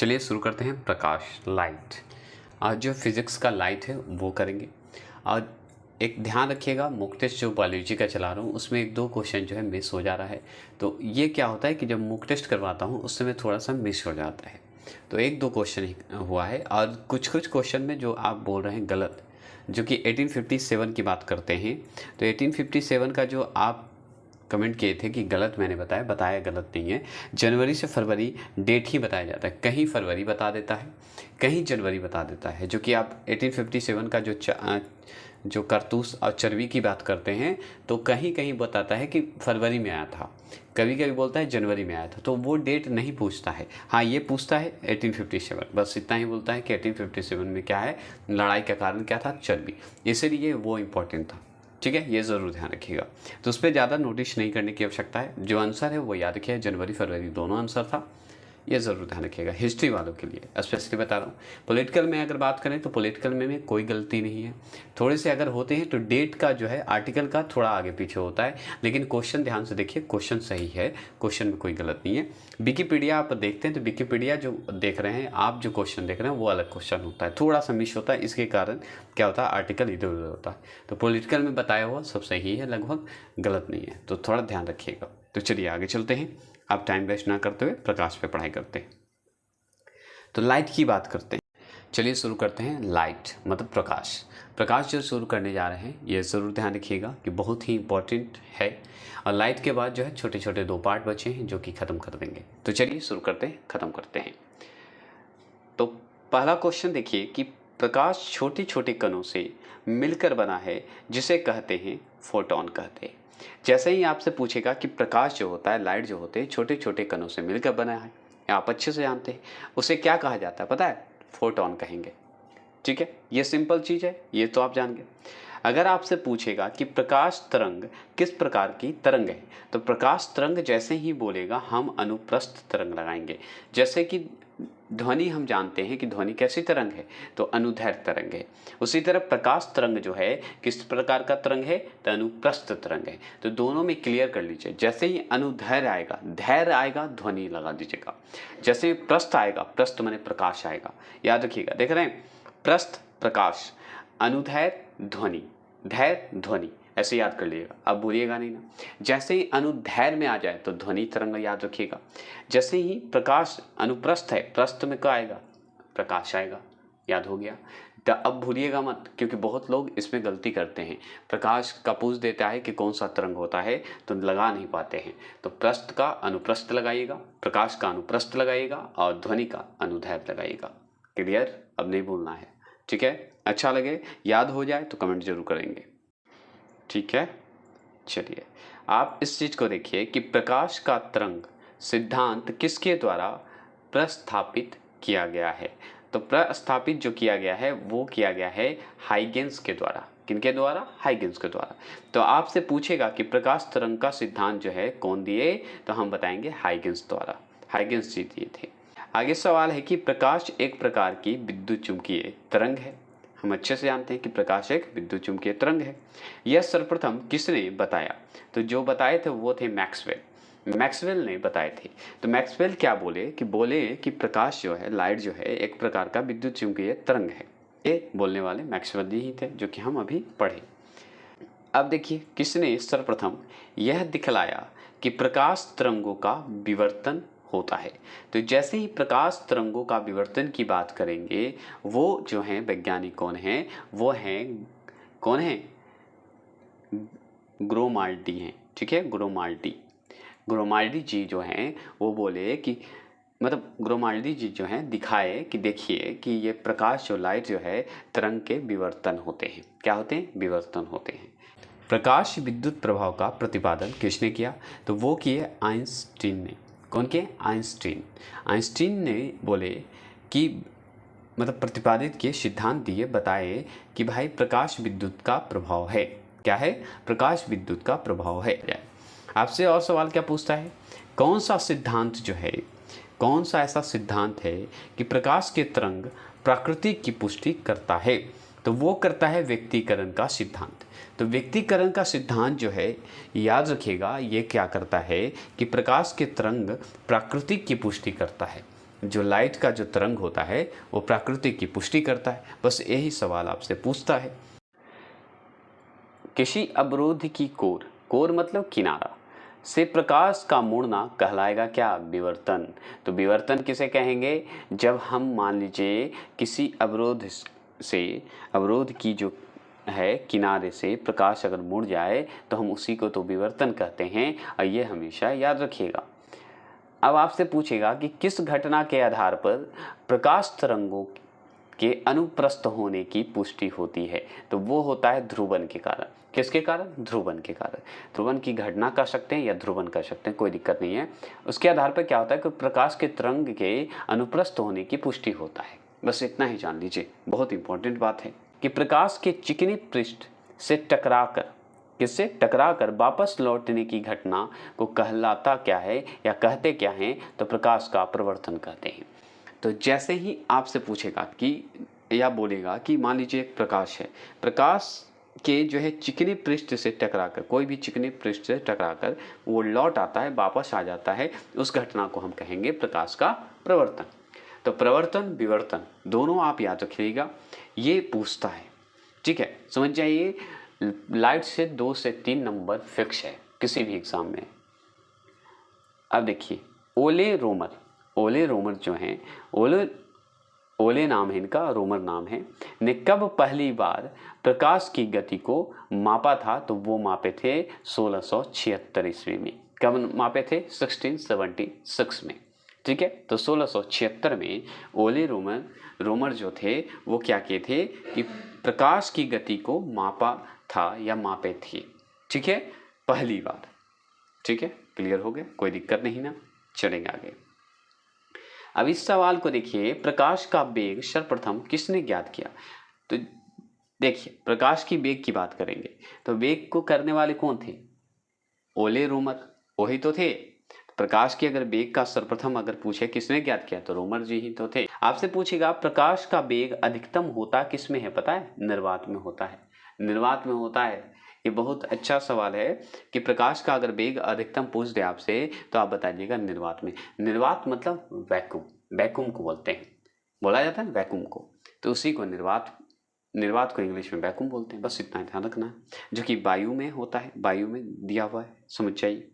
चलिए शुरू करते हैं। प्रकाश, लाइट। आज जो फिज़िक्स का लाइट है वो करेंगे। और एक ध्यान रखिएगा, मॉक टेस्ट जो बायोलॉजी का चला रहा हूँ उसमें एक दो क्वेश्चन जो है मिस हो जा रहा है। तो ये क्या होता है कि जब मॉक टेस्ट करवाता हूँ उस समय थोड़ा सा मिस हो जाता है। तो एक दो क्वेश्चन ही हुआ है और कुछ क्वेश्चन में जो आप बोल रहे हैं गलत, जो कि 1857 की बात करते हैं। तो 1857 का जो आप कमेंट किए थे कि गलत मैंने बताया गलत नहीं है। जनवरी से फरवरी डेट ही बताया जाता है, कहीं फरवरी बता देता है, कहीं जनवरी बता देता है। जो कि आप 1857 का जो कारतूस और चर्बी की बात करते हैं तो कहीं कहीं बताता है कि फरवरी में आया था, कभी कभी बोलता है जनवरी में आया था। तो वो डेट नहीं पूछता है। हाँ, ये पूछता है 1857, बस इतना ही बोलता है कि 1857 में क्या है, लड़ाई का कारण क्या था, चर्बी, इसलिए वो इम्पोर्टेंट था। ठीक है, ये ज़रूर ध्यान रखिएगा। तो उस पर ज़्यादा नोटिस नहीं करने की आवश्यकता है। जो आंसर है वो याद रखिए, जनवरी फरवरी दोनों आंसर था, ये ज़रूर ध्यान रखिएगा। हिस्ट्री वालों के लिए स्पेशली बता रहा हूँ। पॉलिटिकल में अगर बात करें तो पॉलिटिकल में कोई गलती नहीं है। थोड़े से अगर होते हैं तो डेट का जो है आर्टिकल का थोड़ा आगे पीछे होता है, लेकिन क्वेश्चन ध्यान से देखिए, क्वेश्चन सही है, क्वेश्चन में कोई गलत नहीं है। विकीपीडिया आप देखते हैं तो विकीपीडिया जो देख रहे हैं आप, जो क्वेश्चन देख रहे हैं वो अलग क्वेश्चन होता है, थोड़ा सा मिस होता है। इसके कारण क्या होता है, आर्टिकल इधर उधर होता है। तो पॉलिटिकल में बताया हुआ सब सही है, लगभग गलत नहीं है, तो थोड़ा ध्यान रखिएगा। तो चलिए आगे चलते हैं। आप टाइम वेस्ट ना करते हुए प्रकाश पे पढ़ाई करते हैं। तो लाइट की बात करते हैं। चलिए शुरू करते हैं। लाइट मतलब प्रकाश। प्रकाश जो शुरू करने जा रहे हैं ये ज़रूर ध्यान रखिएगा कि बहुत ही इंपॉर्टेंट है। और लाइट के बाद जो है छोटे छोटे दो पार्ट बचे हैं जो कि ख़त्म कर देंगे। तो चलिए शुरू करते हैं, ख़त्म करते हैं। तो पहला क्वेश्चन देखिए कि प्रकाश छोटी छोटी कणों से मिलकर बना है जिसे कहते हैं फोटोन कहते हैं। जैसे ही आपसे पूछेगा कि प्रकाश जो होता है, लाइट जो होते हैं, छोटे छोटे कणों से मिलकर बना है, आप अच्छे से जानते हैं उसे क्या कहा जाता है, पता है, फोटोन कहेंगे। ठीक है, ये सिंपल चीज़ है, ये तो आप जान गए। अगर आपसे पूछेगा कि प्रकाश तरंग किस प्रकार की तरंग है, तो प्रकाश तरंग जैसे ही बोलेगा हम अनुप्रस्थ तरंग लगाएंगे। जैसे कि ध्वनि हम जानते हैं कि ध्वनि कैसी तरंग है, तो अनुदैर्घ्य तरंग है। उसी तरह प्रकाश तरंग जो है किस प्रकार का तरंग है, तो अनुप्रस्थ तरंग है। तो दोनों में क्लियर कर लीजिए। जैसे ही अनुदैर्घ्य आएगा, धैर्य आएगा, ध्वनि लगा दीजिएगा। जैसे ही प्रस्थ आएगा, प्रस्थ माने प्रकाश आएगा, याद रखिएगा। देख रहे हैं, प्रस्थ प्रकाश, अनुदैर्घ्य ध्वनि, धैर्य ध्वनि, ऐसे याद कर लीजिएगा। अब भूलिएगा नहीं ना। जैसे ही अनुदैर्घ्य में आ जाए तो ध्वनि तरंग याद रखिएगा। जैसे ही प्रकाश अनुप्रस्थ है, प्रस्थ में क्या आएगा, प्रकाश आएगा, याद हो गया। तो अब भूलिएगा मत, क्योंकि बहुत लोग इसमें गलती करते हैं। प्रकाश का पूछ देता है कि कौन सा तरंग होता है तो लगा नहीं पाते हैं। तो प्रस्थ का अनुप्रस्थ लगाइएगा, प्रकाश का अनुप्रस्थ लगाइएगा और ध्वनि का अनुदैर्घ्य लगाइएगा। क्लियर, अब नहीं भूलना है। ठीक है, अच्छा लगे, याद हो जाए तो कमेंट जरूर करेंगे। ठीक है, चलिए आप इस चीज को देखिए कि प्रकाश का तरंग सिद्धांत किसके द्वारा प्रस्थापित किया गया है। तो प्रस्थापित जो किया गया है वो किया गया है हाइगेंस के द्वारा। किनके द्वारा, हाइगेंस के द्वारा। तो आपसे पूछेगा कि प्रकाश तरंग का सिद्धांत जो है कौन दिए, तो हम बताएंगे हाइगेंस द्वारा। हाइगेंस जी दिए थे। आगे सवाल है कि प्रकाश एक प्रकार की विद्युत चुंबकीय तरंग है। हम अच्छे से जानते हैं कि प्रकाश एक विद्युत चुंबकीय तरंग है। यह सर्वप्रथम किसने बताया, तो जो बताए थे वो थे मैक्सवेल। मैक्सवेल ने बताए थे। तो मैक्सवेल क्या बोले कि प्रकाश जो है, लाइट जो है, एक प्रकार का विद्युत चुंबकीय तरंग है। ये बोलने वाले मैक्सवेल ही थे, जो कि हम अभी पढ़े। अब देखिए किसने सर्वप्रथम यह दिखलाया कि प्रकाश तरंगों का विवर्तन होता है। तो जैसे ही प्रकाश तरंगों का विवर्तन की बात करेंगे, वो जो हैं वैज्ञानिक कौन हैं, वो हैं, कौन है, ग्रोमाल्डी हैं। ठीक है, ग्रोमाल्डी जी जो हैं वो बोले कि, मतलब ग्रोमाल्डी जी जो हैं दिखाए कि देखिए कि ये प्रकाश जो, लाइट जो है, तरंग के विवर्तन होते हैं। क्या होते हैं, विवर्तन होते हैं। प्रकाश विद्युत प्रभाव का प्रतिपादन किसने किया, तो वो किए आइंस्टीन ने। कौन किए, आइंस्टीन। आइंस्टीन ने बोले कि, मतलब प्रतिपादित किए, सिद्धांत दिए, बताए कि भाई प्रकाश विद्युत का प्रभाव है। क्या है, प्रकाश विद्युत का प्रभाव है। आपसे और सवाल क्या पूछता है, कौन सा सिद्धांत जो है, कौन सा ऐसा सिद्धांत है कि प्रकाश के तरंग प्रकृति की पुष्टि करता है, तो वो करता है व्यक्तीकरण का सिद्धांत। तो व्यक्तीकरण का सिद्धांत जो है, याद रखिएगा, ये क्या करता है कि प्रकाश के तरंग प्रकृति की पुष्टि करता है। जो लाइट का जो तरंग होता है वो प्रकृति की पुष्टि करता है। बस यही सवाल आपसे पूछता है। किसी अवरोध की कोर, कोर मतलब किनारा, से प्रकाश का मुड़ना कहलाएगा क्या? विवर्तन। तो विवर्तन किसे कहेंगे? जब हम मान लीजिए किसी अवरोध से, अवरोध की जो है किनारे से प्रकाश अगर मुड़ जाए तो हम उसी को तो विवर्तन कहते हैं, और ये हमेशा याद रखिएगा। अब आपसे पूछेगा कि किस घटना के आधार पर प्रकाश तरंगों के अनुप्रस्थ होने की पुष्टि होती है? तो वो होता है ध्रुवन के कारण। किसके कारण? ध्रुवन के कारण। ध्रुवन की घटना कह सकते हैं या ध्रुवन कह सकते हैं, कोई दिक्कत नहीं है। उसके आधार पर क्या होता है कि प्रकाश के तरंग के अनुप्रस्थ होने की पुष्टि होता है। बस इतना ही जान लीजिए, बहुत इंपॉर्टेंट बात है कि प्रकाश के चिकने पृष्ठ से टकराकर, किससे टकराकर वापस लौटने की घटना को कहलाता क्या है या कहते क्या हैं? तो प्रकाश का प्रवर्तन कहते हैं। तो जैसे ही आपसे पूछेगा कि या बोलेगा कि मान लीजिए एक प्रकाश है, प्रकाश के जो है चिकने पृष्ठ से टकराकर, कोई भी चिकने पृष्ठ से टकराकर वो लौट आता है, वापस आ जाता है, उस घटना को हम कहेंगे प्रकाश का प्रवर्तन। तो प्रवर्तन विवर्तन दोनों आप याद रखिएगा, ये पूछता है। ठीक है, समझ जाइए। लाइट से 2 से 3 नंबर फिक्स है किसी भी एग्जाम में। अब देखिए, ओले रोमर, ओले रोमर जो हैं, ओले नाम है इनका, रोमर नाम है, ने कब पहली बार प्रकाश की गति को मापा था? तो वो मापे थे 1676 ईस्वी में। कब मापे थे? 1676 में। ठीक है, तो 1676 में ओले रोमर जो थे वो क्या किए थे कि प्रकाश की गति को मापा था या मापे थे। ठीक है, पहली बार। ठीक है, क्लियर हो गया, कोई दिक्कत नहीं ना, चलेंगे आगे। अब इस सवाल को देखिए, प्रकाश का वेग सर्वप्रथम किसने ज्ञात किया? तो देखिए, प्रकाश की वेग की बात करेंगे तो वेग को करने वाले कौन थे? ओले रोमर, वही तो थे। प्रकाश की अगर वेग का सर्वप्रथम अगर पूछे किसने ज्ञात किया तो रोमर जी ही तो थे। आपसे पूछेगा प्रकाश का वेग अधिकतम होता किस में है? पता है? निर्वात में होता है। निर्वात में होता है। ये बहुत अच्छा सवाल है कि प्रकाश का अगर वेग अधिकतम पूछ दे आपसे तो आप बताइएगा निर्वात में। निर्वात मतलब वैक्यूम, वैक्यूम को बोलते हैं, बोला जाता है वैक्यूम को, तो उसी को निर्वात को इंग्लिश में वैक्यूम बोलते हैं। बस इतना ध्यान रखना है, जो कि वायु में होता है, वायु में दिया हुआ है, समझ जाइए।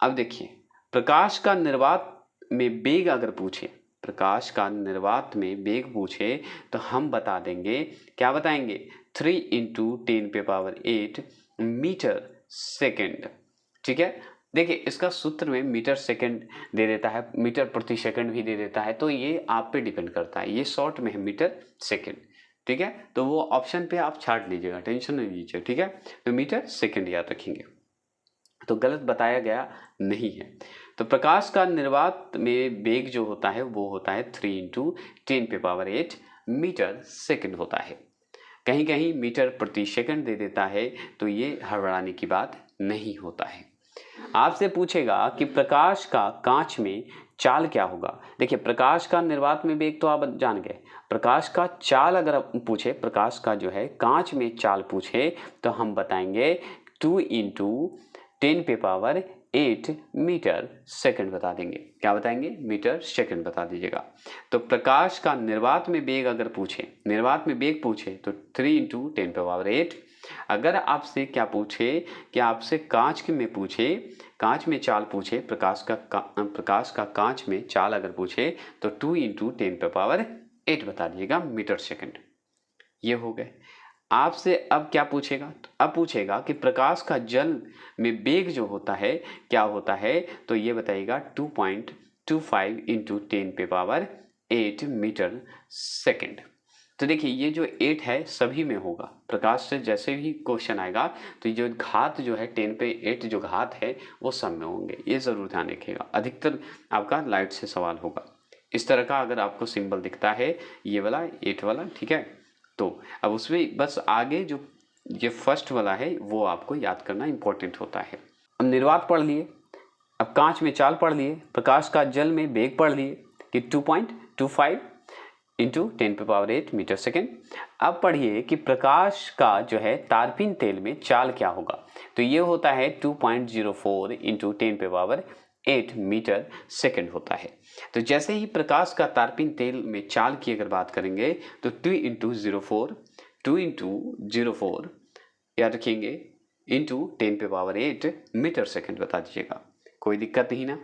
अब देखिए, प्रकाश का निर्वात में वेग अगर पूछे, प्रकाश का निर्वात में वेग पूछे तो हम बता देंगे, क्या बताएंगे? 3 × 10⁸ मीटर सेकेंड। ठीक है, देखिए इसका सूत्र में मीटर सेकेंड दे देता है, मीटर प्रति सेकंड भी दे देता है, तो ये आप पे डिपेंड करता है। ये शॉर्ट में है मीटर सेकेंड। ठीक है, तो वो ऑप्शन पे आप छाट लीजिएगा, टेंशन नहीं लीजिए। ठीक है, तो मीटर सेकेंड याद रखेंगे, तो गलत बताया गया नहीं है। तो प्रकाश का निर्वात में वेग जो होता है वो होता है 3 × 10⁸ मीटर सेकंड होता है। कहीं कहीं मीटर प्रति सेकंड दे देता है, तो ये हड़बड़ाने की बात नहीं होता है। आपसे पूछेगा कि प्रकाश का कांच में चाल क्या होगा? देखिए, प्रकाश का निर्वात में वेग तो आप जान गए, प्रकाश का चाल अगर पूछे, प्रकाश का जो है कांच में चाल पूछे तो हम बताएंगे 2 × 10⁸ मीटर सेकंड बता देंगे। क्या बताएंगे? मीटर सेकंड बता दीजिएगा। तो प्रकाश का निर्वात में वेग अगर पूछे, निर्वात में वेग पूछे तो 3 × 10⁸। अगर आपसे क्या पूछे कि आपसे कांच में पूछे, कांच में चाल पूछे, प्रकाश का कांच में चाल अगर पूछे तो 2 × 10⁸ बता दीजिएगा मीटर सेकंड। ये हो गए। आपसे अब क्या पूछेगा? तो अब पूछेगा कि प्रकाश का जल में वेग जो होता है क्या होता है? तो ये बताइएगा 2.25 × 10⁸ मीटर सेकंड। तो देखिए, ये जो 8 है सभी में होगा, प्रकाश से जैसे भी क्वेश्चन आएगा तो जो घात जो है 10 पे 8 जो घात है वो सब में होंगे, ये ज़रूर ध्यान रखिएगा। अधिकतर आपका लाइट से सवाल होगा। इस तरह का अगर आपको सिंबल दिखता है, ये वाला 8 वाला, ठीक है, तो अब उसमें बस आगे जो ये फर्स्ट वाला है वो आपको याद करना इंपॉर्टेंट होता है। अब निर्वात पढ़ लिए, अब कांच में चाल पढ़ लिए, प्रकाश का जल में वेग पढ़ लिए कि 2.25 × 10⁸ मीटर सेकेंड। अब पढ़िए कि प्रकाश का जो है तारपीन तेल में चाल क्या होगा? तो ये होता है 2.04 × 10⁸ 8 मीटर सेकंड होता है। तो जैसे ही प्रकाश का तारपीन तेल में चाल की अगर बात करेंगे तो 2 इंटू 04 याद रखेंगे इंटू 10⁸ मीटर सेकंड बता दीजिएगा। कोई दिक्कत नहीं ना।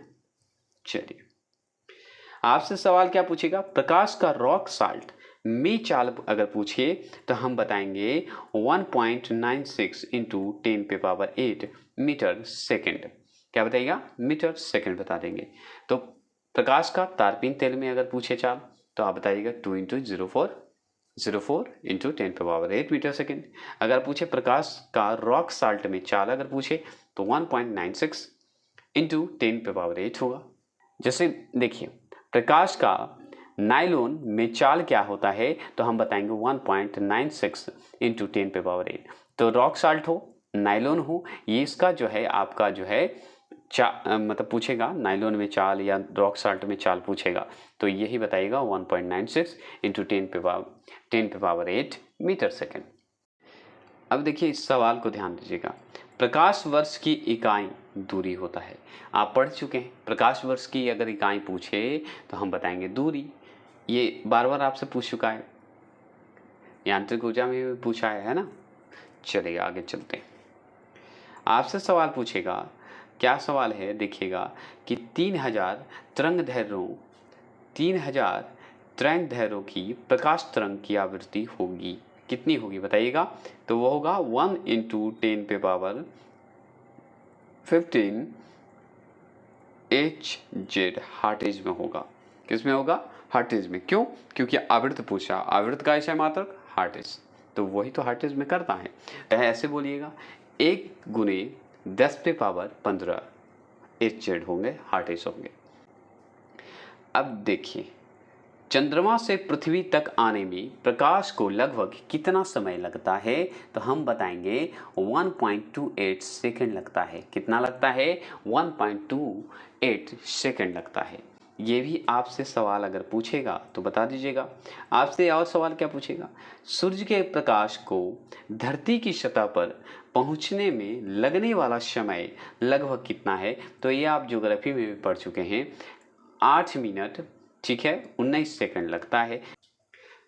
चलिए आपसे सवाल क्या पूछेगा, प्रकाश का रॉक साल्ट में चाल अगर पूछे तो हम बताएंगे 1.96 इंटू 10⁸ मीटर सेकंड। क्या बताइएगा, मीटर सेकंड बता देंगे। तो प्रकाश का तारपीन तेल में अगर पूछे चाल तो आप बताइएगा 2 इंटू 04 इंटू 10⁸ मीटर सेकंड। अगर पूछे प्रकाश का रॉक साल्ट में चाल अगर पूछे तो 1.96 इंटू 10⁸ होगा। जैसे देखिए प्रकाश का नायलॉन में चाल क्या होता है तो हम बताएंगे 1.96 इंटू 10⁸। तो रॉक साल्ट हो नायलॉन हो, ये इसका जो है आपका जो है मतलब पूछेगा नायलॉन में चाल या रॉक साल्ट में चाल पूछेगा तो यही बताइएगा 1.96 इंटू 10⁸ मीटर सेकंड। अब देखिए इस सवाल को ध्यान दीजिएगा, प्रकाश वर्ष की इकाई दूरी होता है। आप पढ़ चुके हैं, प्रकाश वर्ष की अगर इकाई पूछे तो हम बताएंगे दूरी। ये बार बार आपसे पूछ चुका है, यांत्रिक ऊर्जा में भी पूछा है ना। चलिए आगे चलते हैं। आपसे सवाल पूछेगा, क्या सवाल है देखिएगा कि 3000 तरंग दैर्घ्यों की प्रकाश तरंग की आवृत्ति होगी, कितनी होगी बताइएगा। तो वो होगा 1 इंटू 10⁻15 Hz हर्ट्ज में होगा। किस में होगा, हर्ट्ज में। क्यों, क्योंकि आवृत्त पूछा, आवृत्त का ऐसा मात्रक हर्ट्ज, तो वही तो हर्ट्ज में करता है। ऐसे बोलिएगा 1 गुने 10⁻15 Hz होंगे, हर्ट्ज होंगे। अब देखिए चंद्रमा से पृथ्वी तक आने में प्रकाश को लगभग कितना समय लगता है तो हम बताएंगे 1.28 सेकंड लगता है। कितना लगता है, 1.28 सेकंड लगता है। ये भी आपसे सवाल अगर पूछेगा तो बता दीजिएगा। आपसे और सवाल क्या पूछेगा, सूर्य के प्रकाश को धरती की सतह पर पहुंचने में लगने वाला समय लगभग कितना है। तो ये आप ज्योग्राफी में भी पढ़ चुके हैं, 8 मिनट, ठीक है, 19 सेकंड लगता है।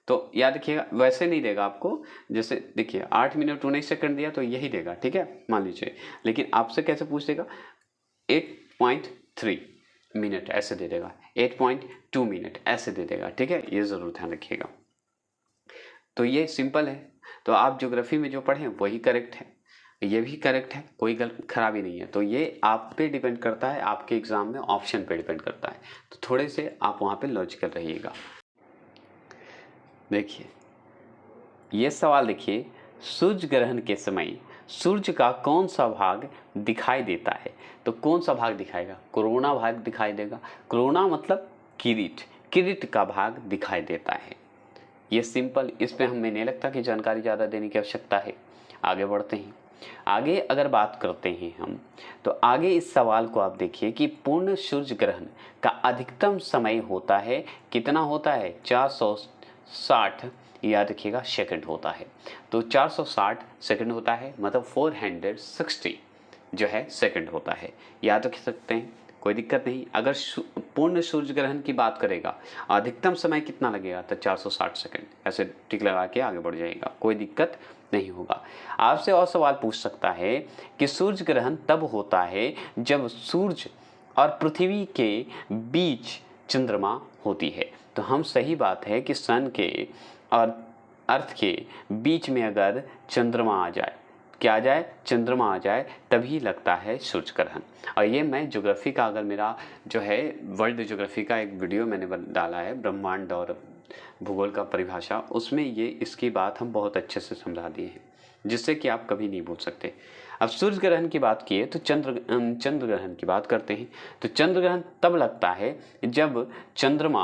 तो याद रखिएगा, वैसे नहीं देगा आपको, जैसे देखिए 8 मिनट 19 सेकंड दिया तो यही देगा, ठीक है, मान लीजिए। लेकिन आपसे कैसे पूछ देगा, 8.3 मिनट ऐसे दे देगा, 8.2 मिनट ऐसे दे देगा, ठीक है, ये ज़रूर ध्यान रखिएगा। तो ये सिंपल है। तो आप ज्योग्राफी में जो पढ़ें वही करेक्ट है, ये भी करेक्ट है, कोई खराबी नहीं है। तो ये आप पे डिपेंड करता है, आपके एग्जाम में ऑप्शन पे डिपेंड करता है। तो थोड़े से आप वहाँ पे लॉजिकल रहिएगा। देखिए ये सवाल देखिए, सूर्य ग्रहण के समय सूर्य का कौन सा भाग दिखाई देता है। तो कौन सा भाग दिखाएगा, कोरोना भाग दिखाई देगा। कोरोना मतलब किरीट का भाग दिखाई देता है। ये सिंपल, इसमें हमें नहीं लगता कि जानकारी ज़्यादा देने की आवश्यकता है। आगे बढ़ते हैं। आगे अगर बात करते हैं हम, तो आगे इस सवाल को आप देखिए कि पूर्ण सूर्य ग्रहण का अधिकतम समय होता है, कितना होता है, 460 याद रखिएगा सेकंड होता है। तो 460 सेकंड होता है, मतलब 460 जो है सेकंड होता है, याद रख सकते हैं, कोई दिक्कत नहीं। अगर पूर्ण सूर्य ग्रहण की बात करेगा अधिकतम समय कितना लगेगा तो 460 सेकंड, ऐसे टिक लगा के आगे बढ़ जाएगा, कोई दिक्कत नहीं होगा। आपसे और सवाल पूछ सकता है कि सूर्य ग्रहण तब होता है जब सूर्य और पृथ्वी के बीच चंद्रमा होती है। तो हम सही बात है कि सन के और अर्थ के बीच में अगर चंद्रमा आ जाए, क्या आ जाए, चंद्रमा आ जाए, तभी लगता है सूर्य ग्रहण। और ये मैं ज्योग्राफी का, अगर मेरा जो है वर्ल्ड ज्योग्राफी का एक वीडियो मैंने डाला है, ब्रह्मांड और भूगोल का परिभाषा, उसमें ये इसकी बात हम बहुत अच्छे से समझा दिए हैं, जिससे कि आप कभी नहीं भूल सकते। अब सूर्य ग्रहण की बात किए तो चंद्र ग्रहण की बात करते हैं। तो चंद्र ग्रहण तब लगता है जब चंद्रमा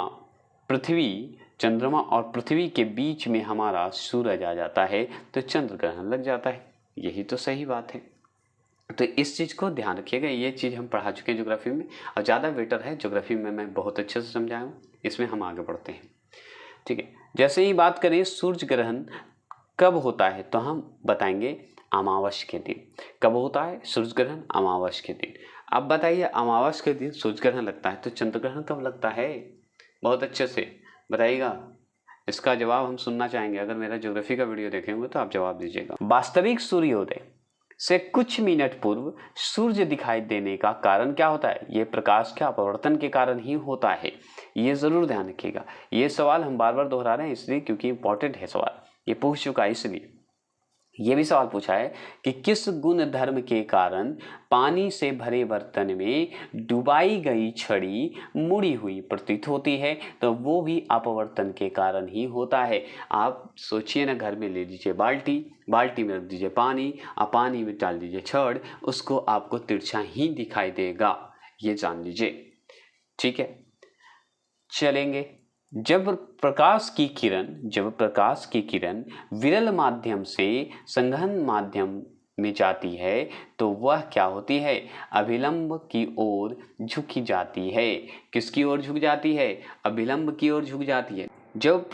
और पृथ्वी के बीच में हमारा सूरज आ जाता है, तो चंद्र ग्रहण लग जाता है। यही तो सही बात है। तो इस चीज़ को ध्यान रखिएगा, ये चीज़ हम पढ़ा चुके हैं ज्योग्राफी में, और ज़्यादा बेटर है ज्योग्राफी में मैं बहुत अच्छे से समझाया हूँ। इसमें हम आगे बढ़ते हैं, ठीक है। जैसे ही बात करें सूर्य ग्रहण कब होता है, तो हम बताएंगे अमावस्या के दिन। कब होता है सूर्य ग्रहण, अमावस्या के दिन। अब बताइए, अमावस के दिन सूर्य ग्रहण लगता है तो चंद्र ग्रहण कब लगता है? बहुत अच्छे से बताइएगा। इसका जवाब हम सुनना चाहेंगे। अगर मेरा ज्योग्राफी का वीडियो देखेंगे तो आप जवाब दीजिएगा। वास्तविक सूर्योदय से कुछ मिनट पूर्व सूर्य दिखाई देने का कारण क्या होता है? ये प्रकाश के अपवर्तन के कारण ही होता है। ये जरूर ध्यान रखिएगा। ये सवाल हम बार बार दोहरा रहे हैं इसलिए क्योंकि इंपॉर्टेंट है सवाल, ये पूछ चुका है इसलिए। ये भी सवाल पूछा है कि किस गुण धर्म के कारण पानी से भरे बर्तन में डुबाई गई छड़ी मुड़ी हुई प्रतीत होती है? तो वो भी अपवर्तन के कारण ही होता है। आप सोचिए ना, घर में ले लीजिए बाल्टी, बाल्टी में रख दीजिए पानी, आप पानी में डाल दीजिए छड़, उसको आपको तिरछा ही दिखाई देगा, ये जान लीजिए। ठीक है, चलेंगे। जब प्रकाश की किरण विरल माध्यम से संघन माध्यम में जाती है तो वह क्या होती है? अभिलंब की ओर झुकी जाती है। किसकी ओर झुक जाती है? अभिलंब की ओर झुक जाती है। जब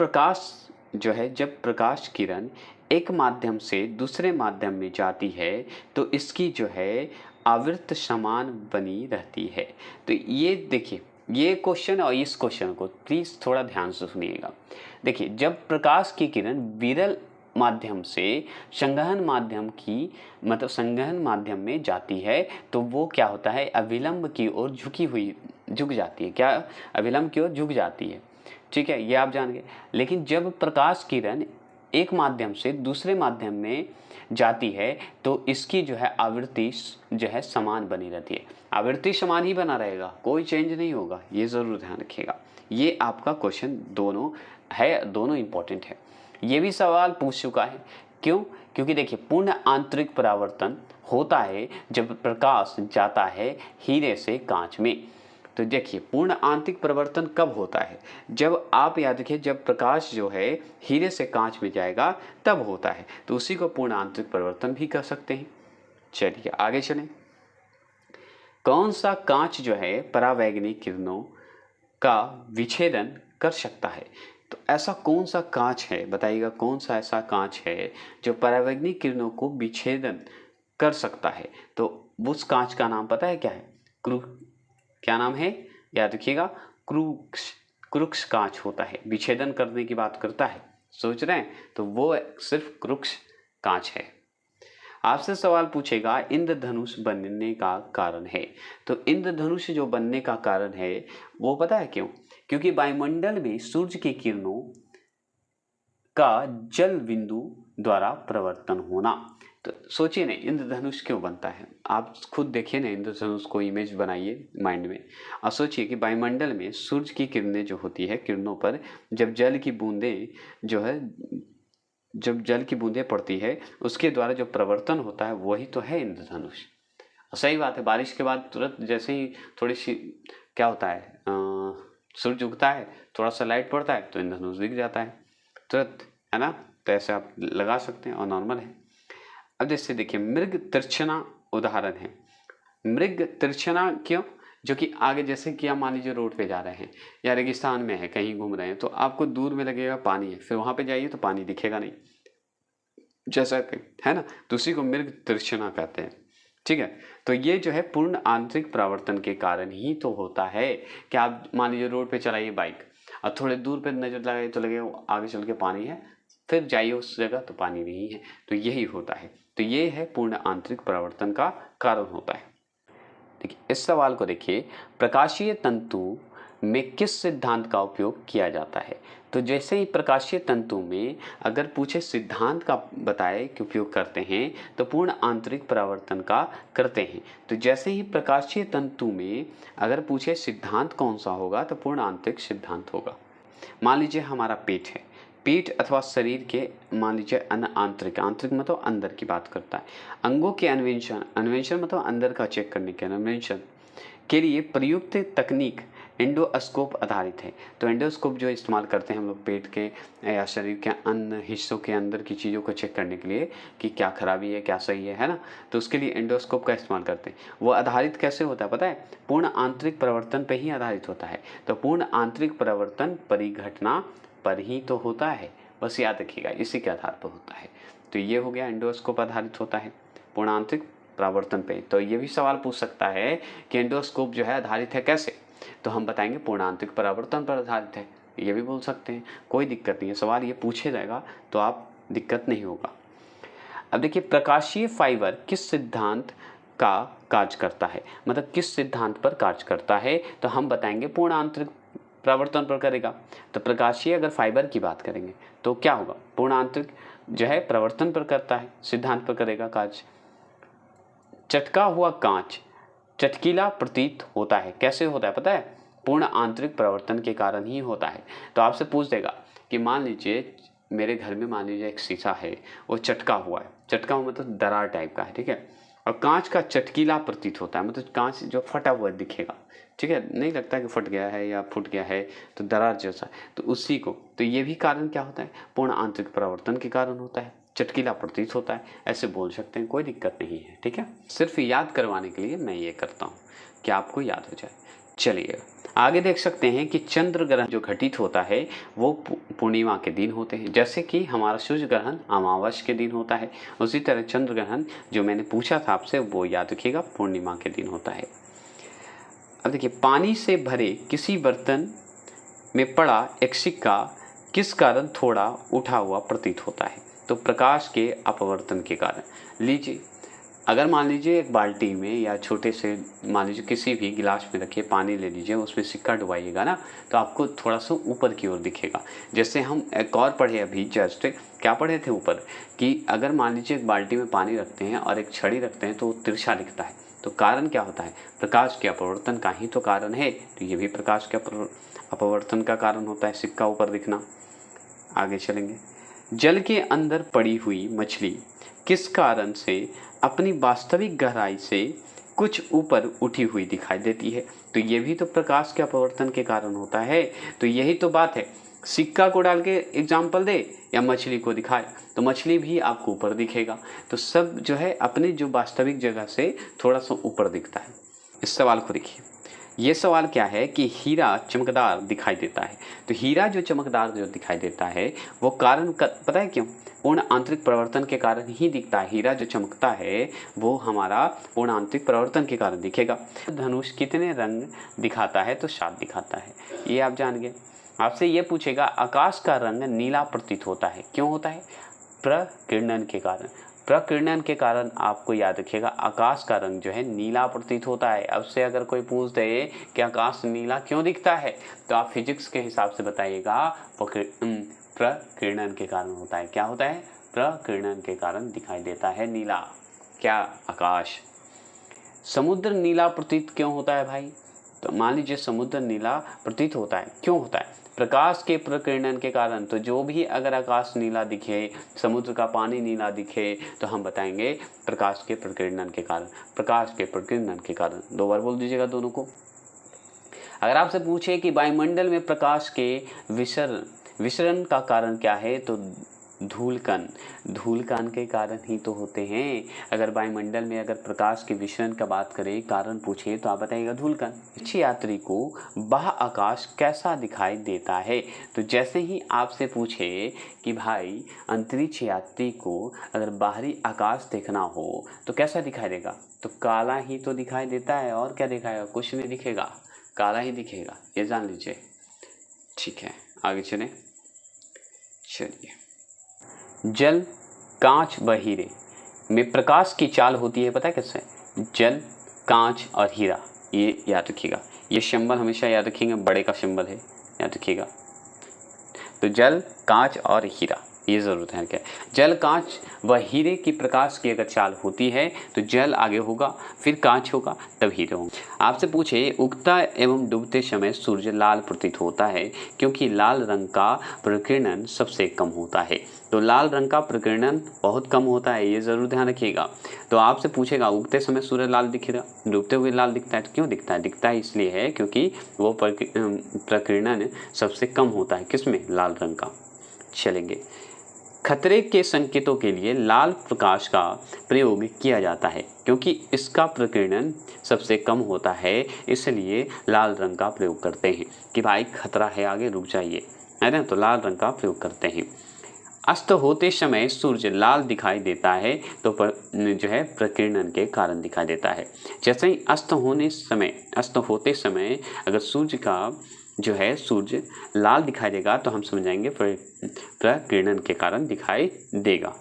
प्रकाश किरण एक माध्यम से दूसरे माध्यम में जाती है तो इसकी जो है आवृत्त समान बनी रहती है। तो ये देखिए, ये क्वेश्चन और इस क्वेश्चन को प्लीज़ थोड़ा ध्यान से सुनिएगा। देखिए, जब प्रकाश की किरण विरल माध्यम से संघन माध्यम में जाती है तो वो क्या होता है? अभिलंब की ओर झुक जाती है। क्या? अभिलंब की ओर झुक जाती है। ठीक है, ये आप जान गए। लेकिन जब प्रकाश किरण एक माध्यम से दूसरे माध्यम में जाती है तो इसकी जो है आवृत्ति जो है समान बनी रहती है। आवृत्ति समान ही बना रहेगा, कोई चेंज नहीं होगा, ये ज़रूर ध्यान रखिएगा। ये आपका क्वेश्चन दोनों है, दोनों इंपॉर्टेंट है। ये भी सवाल पूछ चुका है। क्यों? क्योंकि देखिए, पूर्ण आंतरिक परावर्तन होता है जब प्रकाश जाता है हीरे से कांच में। तो देखिए, पूर्ण आंतरिक परिवर्तन कब होता है? जब आप याद रखिए, जब प्रकाश जो है हीरे से कांच में जाएगा तब होता है। तो उसी को पूर्ण आंतरिक परिवर्तन भी कर सकते हैं। चलिए आगे चलें। कौन सा कांच जो है परावैंगनिक किरणों का विच्छेदन कर सकता है? तो ऐसा कौन सा कांच है, बताइएगा, कौन सा ऐसा कांच है जो परावैंगनिक किरणों को विच्छेदन कर सकता है? तो उस कांच का नाम पता है क्या है? क्या नाम है? याद रखिएगा, क्रूक्स कांच होता है। विच्छेदन करने की बात करता है, सोच रहे हैं? तो वो सिर्फ क्रूक्स कांच है। आपसे सवाल पूछेगा इंद्रधनुष बनने का कारण है। तो इंद्रधनुष जो बनने का कारण है वो पता है क्यों? क्योंकि वायुमंडल में सूर्य की किरणों का जल बिंदु द्वारा परिवर्तन होना। तो सोचिए ना, इंद्रधनुष क्यों बनता है? आप खुद देखिए ना, इंद्रधनुष को इमेज बनाइए माइंड में और सोचिए कि वायुमंडल में सूर्य की किरणें जो होती है, किरणों पर जब जल की बूंदें पड़ती है उसके द्वारा जो परिवर्तन होता है वही तो है इंद्रधनुष। सही बात है, बारिश के बाद तुरंत जैसे ही थोड़ी सी क्या होता है, सूर्य उगता है, थोड़ा सा लाइट पड़ता है तो इंद्रधनुष दिख जाता है तुरंत, है ना? तो ऐसे आप लगा सकते हैं और नॉर्मल है। अब जैसे देखिए, मृग तिरछना उदाहरण है। मृग तिरछना क्यों? जो कि आगे जैसे कि आप मान लीजिए रोड पे जा रहे हैं या रेगिस्तान में है, कहीं घूम रहे हैं, तो आपको दूर में लगेगा पानी है, फिर वहां पे जाइए तो पानी दिखेगा नहीं, जैसा है ना? तो उसी को मृग तिरछना कहते हैं। ठीक है, तो ये जो है पूर्ण आंतरिक परावर्तन के कारण ही तो होता है कि आप मान लीजिए रोड पे चलाइए बाइक और थोड़े दूर पे नजर लगाइए तो लगे आगे चल के पानी है, फिर जाइए उस जगह तो पानी नहीं है। तो यही होता है। तो ये है पूर्ण आंतरिक परावर्तन का कारण होता है। देखिए, इस सवाल को देखिए, प्रकाशीय तंतु में किस सिद्धांत का उपयोग किया जाता है? तो जैसे ही प्रकाशीय तंतु में अगर पूछे सिद्धांत का बताए कि उपयोग करते हैं तो पूर्ण आंतरिक परावर्तन का करते हैं। तो जैसे ही प्रकाशीय तंतु में अगर पूछे सिद्धांत कौन सा होगा तो पूर्ण आंतरिक सिद्धांत होगा। मान लीजिए हमारा पेट है, पेट अथवा शरीर के मान लीजिए आंतरिक मतलब अंदर की बात करता है। अंगों के अन्वेषण मतलब अंदर का चेक करने के अन्वेषण के लिए प्रयुक्त तकनीक एंडोस्कोप आधारित है। तो एंडोस्कोप जो इस्तेमाल करते हैं हम लोग पेट के या शरीर के अन्य हिस्सों के अंदर की चीज़ों को चेक करने के लिए कि क्या खराबी है क्या सही है ना? तो उसके लिए एंडोस्कोप का इस्तेमाल करते हैं। वो आधारित कैसे होता है पता है? पूर्ण आंतरिक परिवर्तन पर ही आधारित होता है। तो पूर्ण आंतरिक परिवर्तन परिघटना पर ही तो होता है, बस याद रखिएगा, इसी के आधार पर होता है। तो ये हो गया, एंडोस्कोप आधारित होता है पूर्ण आंतरिक परावर्तन पे। तो ये भी सवाल पूछ सकता है कि एंडोस्कोप जो है आधारित है कैसे, तो हम बताएंगे पूर्ण आंतरिक परावर्तन पर आधारित है। ये भी बोल सकते हैं, कोई दिक्कत नहीं है, सवाल ये पूछे जाएगा तो आप दिक्कत नहीं होगा। अब देखिए प्रकाशीय फाइबर किस सिद्धांत का कार्य करता है, मतलब किस सिद्धांत पर कार्य करता है, तो हम बताएंगे पूर्ण आंतरिक परावर्तन पर करेगा। तो प्रकाशीय अगर फाइबर की बात करेंगे तो क्या होगा, पूर्ण आंतरिक जो है प्रवर्तन पर करता है, सिद्धांत पर करेगा कार्य। चटका हुआ कांच चटकीला प्रतीत होता है, कैसे होता है पता है, पूर्ण आंतरिक प्रवर्तन के कारण ही होता है। तो आपसे पूछ देगा कि मान लीजिए मेरे घर में मान लीजिए एक शीशा है, वो चटका हुआ है, चटका हुआ मतलब दरार टाइप का है, ठीक है, और कांच का चटकीला प्रतीत होता है, मतलब कांच जो फटा हुआ दिखेगा, ठीक है, नहीं लगता कि फट गया है या फूट गया है, तो दरार जैसा, तो उसी को, तो ये भी कारण क्या होता है, पूर्ण आंतरिक परावर्तन के कारण होता है, चटकीला प्रतीत होता है, ऐसे बोल सकते हैं, कोई दिक्कत नहीं है, ठीक है। सिर्फ याद करवाने के लिए मैं ये करता हूँ कि आपको याद हो जाए। चलिए आगे देख सकते हैं कि चंद्र ग्रहण जो घटित होता है वो पूर्णिमा के दिन होते हैं, जैसे कि हमारा सूर्य ग्रहण अमावस्या के दिन होता है, उसी तरह चंद्र ग्रहण जो मैंने पूछा था आपसे वो याद रखिएगा पूर्णिमा के दिन होता है। अब देखिए पानी से भरे किसी बर्तन में पड़ा एक सिक्का किस कारण थोड़ा उठा हुआ प्रतीत होता है, तो प्रकाश के अपवर्तन के कारण। लीजिए अगर मान लीजिए एक बाल्टी में या छोटे से मान लीजिए किसी भी गिलास में रखिए, पानी ले लीजिए, उसमें सिक्का डुबाइएगा ना, तो आपको थोड़ा सा ऊपर की ओर दिखेगा। जैसे हम एक और पढ़े अभी जस्ट, क्या पढ़े थे ऊपर, कि अगर मान लीजिए एक बाल्टी में पानी रखते हैं और एक छड़ी रखते हैं तो वो तिरछा दिखता है, तो कारण क्या होता है, प्रकाश के अपवर्तन का ही तो कारण है। तो ये भी प्रकाश के अपवर्तन का कारण होता है, सिक्का ऊपर दिखना। आगे चलेंगे, जल के अंदर पड़ी हुई मछली किस कारण से अपनी वास्तविक गहराई से कुछ ऊपर उठी हुई दिखाई देती है, तो ये भी तो प्रकाश के अपवर्तन के कारण होता है। तो यही तो बात है, सिक्का को डाल के एग्जाम्पल दे या मछली को दिखाए, तो मछली भी आपको ऊपर दिखेगा, तो सब जो है अपनी जो वास्तविक जगह से थोड़ा सा ऊपर दिखता है। इस सवाल को देखिए, ये सवाल क्या है कि हीरा चमकदार दिखाई देता है, तो हीरा जो चमकदार जो दिखाई देता है वो कारण पता है क्यों, पूर्ण आंतरिक प्रवर्तन के कारण ही दिखता है। हीरा जो चमकता है वो हमारा पूर्ण आंतरिक प्रवर्तन के कारण दिखेगा। धनुष कितने रंग दिखाता है, तो 7 दिखाता है, ये आप जान गए। आपसे ये पूछेगा आकाश का रंग नीला प्रतीत होता है, क्यों होता है, प्रकीर्णन के कारण। प्रकीर्णन के कारण आपको याद रखिएगा आकाश का रंग जो है नीला प्रतीत होता है। अब से अगर कोई पूछ दे कि आकाश नीला क्यों दिखता है, तो आप फिजिक्स के हिसाब से बताइएगा प्रकीर्णन के कारण होता है। क्या होता है, प्रकीर्णन के कारण दिखाई देता है नीला, क्या, आकाश। समुद्र नीला प्रतीत क्यों होता है भाई, तो मान लीजिए समुद्र नीला प्रतीत होता है, क्यों होता है, प्रकाश के प्रकीर्णन के कारण। तो जो भी अगर आकाश नीला दिखे, समुद्र का पानी नीला दिखे, तो हम बताएंगे प्रकाश के प्रकीर्णन के कारण, प्रकाश के प्रकीर्णन के कारण। 2 बार बोल दीजिएगा दोनों को। अगर आपसे पूछे कि वायुमंडल में प्रकाश के विसरण का कारण क्या है, तो धूलकण के कारण ही तो होते हैं। अगर वायुमंडल में अगर प्रकाश के विसरण का बात करें, कारण पूछे, तो आप बताइएगा धूलकण। अंतरिक्ष यात्री को बाह्य आकाश कैसा दिखाई देता है, तो जैसे ही आपसे पूछे कि भाई अंतरिक्ष यात्री को अगर बाहरी आकाश देखना हो तो कैसा दिखाई देगा, तो काला ही तो दिखाई देता है, और क्या दिखाएगा, कुछ नहीं दिखेगा, काला ही दिखेगा, ये जान लीजिए। ठीक है आगे चलें। चलिए, जल, कांच व हीरे में प्रकाश की चाल होती है, पता है कैसे, जल, कांच और हीरा, ये याद रखिएगा, ये सिंबल हमेशा याद रखेंगे, बड़े का सिंबल है, याद रखिएगा। तो जल, कांच और हीरा, ये ज़रूर ध्यान रखें। जल, कांच व हीरे की प्रकाश की अगर चाल होती है तो जल आगे होगा, फिर कांच होगा, तब हीरे होंगे। आपसे पूछे उगता एवं डूबते समय सूर्य लाल प्रतीत होता है क्योंकि लाल रंग का प्रकीर्णन सबसे कम होता है, तो लाल रंग का प्रकीर्णन बहुत कम होता है, ये ज़रूर ध्यान रखिएगा। तो आपसे पूछेगा उगते समय सूर्य लाल दिखेगा, डूबते हुए लाल दिखता है, तो क्यों दिखता है, दिखता है इसलिए है क्योंकि वो प्रकीर्णन सबसे कम होता है, किसमें, लाल रंग का। चलेंगे, खतरे के संकेतों के लिए लाल प्रकाश का प्रयोग किया जाता है क्योंकि इसका प्रकीर्णन सबसे कम होता है, इसलिए लाल रंग का प्रयोग करते हैं कि भाई खतरा है, आगे रुक जाइए, है ना, तो लाल रंग का प्रयोग करते हैं। अस्त होते समय सूर्य लाल दिखाई देता है तो जो है प्रकीर्णन के कारण दिखाई देता है। जैसे ही अस्त होते समय अगर सूर्य का जो है सूर्य लाल दिखाई देगा तो हम समझाएंगे प्रकीर्णन के कारण दिखाई देगा।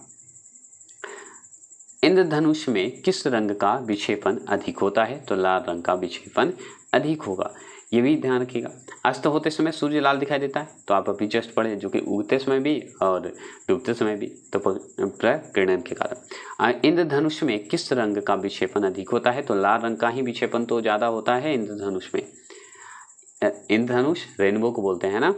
इंद्रधनुष में किस रंग का विक्षेपण अधिक होता है? तो लाल रंग का विक्षेपण अधिक होगा, ये भी ध्यान रखिएगा। अस्त होते समय सूर्य लाल दिखाई देता है तो आप अभी जस्ट पढ़े जो कि उगते समय भी और डूबते समय भी, तो प्रकीर्णन के कारण। इंद्रधनुष में किस रंग का विक्षेपण अधिक होता है? तो लाल रंग का ही विक्षेपण तो ज़्यादा होता है इंद्रधनुष में। इंद्रधनुष रेनबो को बोलते हैं ना।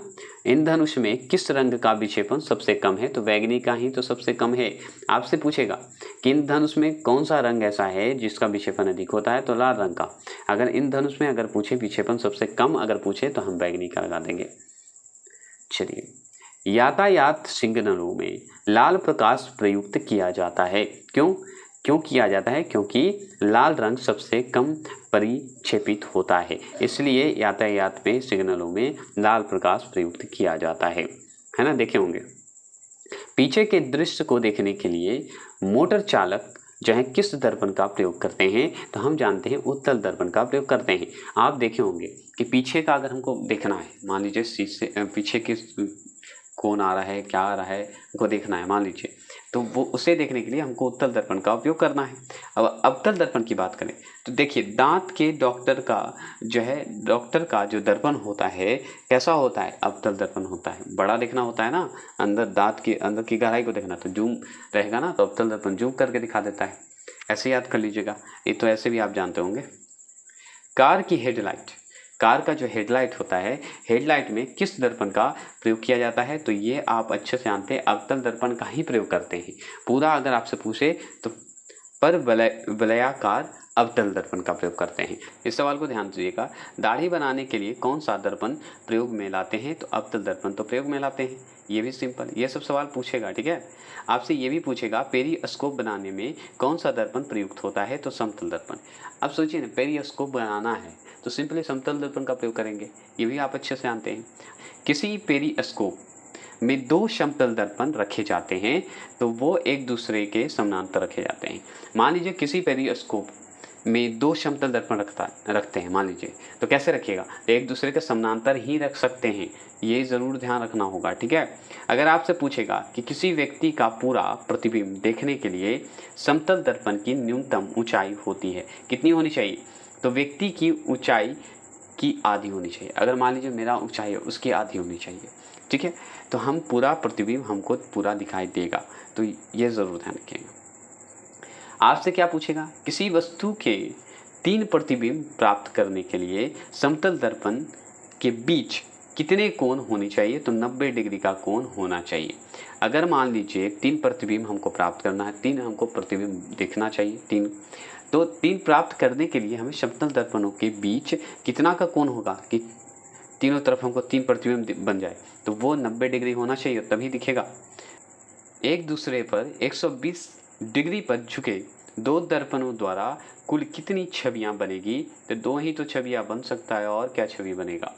इंद्रधनुष में किस रंग का विक्षेपण सबसे कम है? तो बैंगनी का ही तो सबसे कम है। आपसे पूछेगा कि इंद्रधनुष में कौन सा रंग ऐसा है जिसका विक्षेपण अधिक होता है? तो लाल रंग का। अगर इंद्रधनुष में अगर पूछे विक्षेपण सबसे कम अगर पूछे तो हम बैंगनी का लगा देंगे। चलिए, यातायात सिग्नलों में लाल प्रकाश प्रयुक्त किया जाता है, क्यों किया जाता है? क्योंकि लाल रंग सबसे कम परिक्षेपित होता है, इसलिए यातायात में सिग्नलों में लाल प्रकाश प्रयुक्त किया जाता है ना। देखे होंगे पीछे के दृश्य को देखने के लिए मोटर चालक जो है किस दर्पण का प्रयोग करते हैं? तो हम जानते हैं उत्तल दर्पण का प्रयोग करते हैं। आप देखे होंगे कि पीछे का अगर हमको देखना है, मान लीजिए शीशे पीछे के कौन आ रहा है, क्या आ रहा है, हमको देखना है मान लीजिए, तो वो उसे देखने के लिए हमको उत्तल दर्पण का उपयोग करना है। अब अवतल दर्पण की बात करें तो देखिए दांत के डॉक्टर का जो दर्पण होता है कैसा होता है? अवतल दर्पण होता है, बड़ा देखना होता है ना, अंदर दांत के अंदर की गहराई को देखना, तो जूम रहेगा ना, तो अवतल दर्पण जूम करके दिखा देता है। ऐसे याद कर लीजिएगा, ये तो ऐसे भी आप जानते होंगे। कार का जो हेडलाइट होता है, हेडलाइट में किस दर्पण का प्रयोग किया जाता है? तो ये आप अच्छे से जानते हैं, अवतल दर्पण का ही प्रयोग करते हैं। पूरा अगर आपसे पूछे तो वलयाकार अवतल दर्पण का प्रयोग करते हैं। इस सवाल को ध्यान दीजिएगा। दाढ़ी बनाने के लिए कौन सा दर्पण प्रयोग में लाते हैं? तो अवतल दर्पण तो प्रयोग में लाते हैं। ये भी सिंपल, ये सब सवाल पूछेगा, ठीक है। आपसे ये भी पूछेगा पेरिस्कोप बनाने में कौन सा दर्पण प्रयुक्त होता है? तो समतल दर्पण। अब सोचिए ना, पेरिस्कोप बनाना है तो सिंपली समतल दर्पण का प्रयोग करेंगे, ये भी आप अच्छे से जानते हैं। किसी पेरिस्कोप में दो समतल दर्पण रखे जाते हैं तो वो एक दूसरे के समानांतर रखे जाते हैं। मान लीजिए किसी पेरिस्कोप में दो समतल दर्पण रखते हैं मान लीजिए, तो कैसे रखिएगा? तो एक दूसरे के समानांतर ही रख सकते हैं, ये ज़रूर ध्यान रखना होगा, ठीक है। अगर आपसे पूछेगा कि किसी व्यक्ति का पूरा प्रतिबिंब देखने के लिए समतल दर्पण की न्यूनतम ऊंचाई होती है, कितनी होनी चाहिए? तो व्यक्ति की ऊंचाई की आधी होनी चाहिए। अगर मान लीजिए मेरा ऊंचाई है, उसकी आधी होनी चाहिए, ठीक है, तो हम पूरा प्रतिबिंब हमको पूरा दिखाई देगा, तो ये ज़रूर ध्यान रखिएगा। आपसे क्या पूछेगा? किसी वस्तु के 3 प्रतिबिंब प्राप्त करने के लिए समतल दर्पण के बीच कितने कोण होने चाहिए? तो 90 डिग्री का कोण होना चाहिए। अगर मान लीजिए 3 प्रतिबिंब हमको प्राप्त करना है, 3 हमको प्रतिबिंब देखना चाहिए, 3, तो 3 प्राप्त करने के लिए हमें समतल दर्पणों के बीच कितना का कोण होगा कि तीनों तरफ हमको 3 प्रतिबिंब बन जाए? तो वो 90 डिग्री होना चाहिए, तभी दिखेगा। एक दूसरे पर 120 डिग्री पर झुके दो दर्पणों द्वारा कुल कितनी छवियां बनेगी? तो 2 ही तो छवियां बन सकता है, और क्या छवि बनेगा?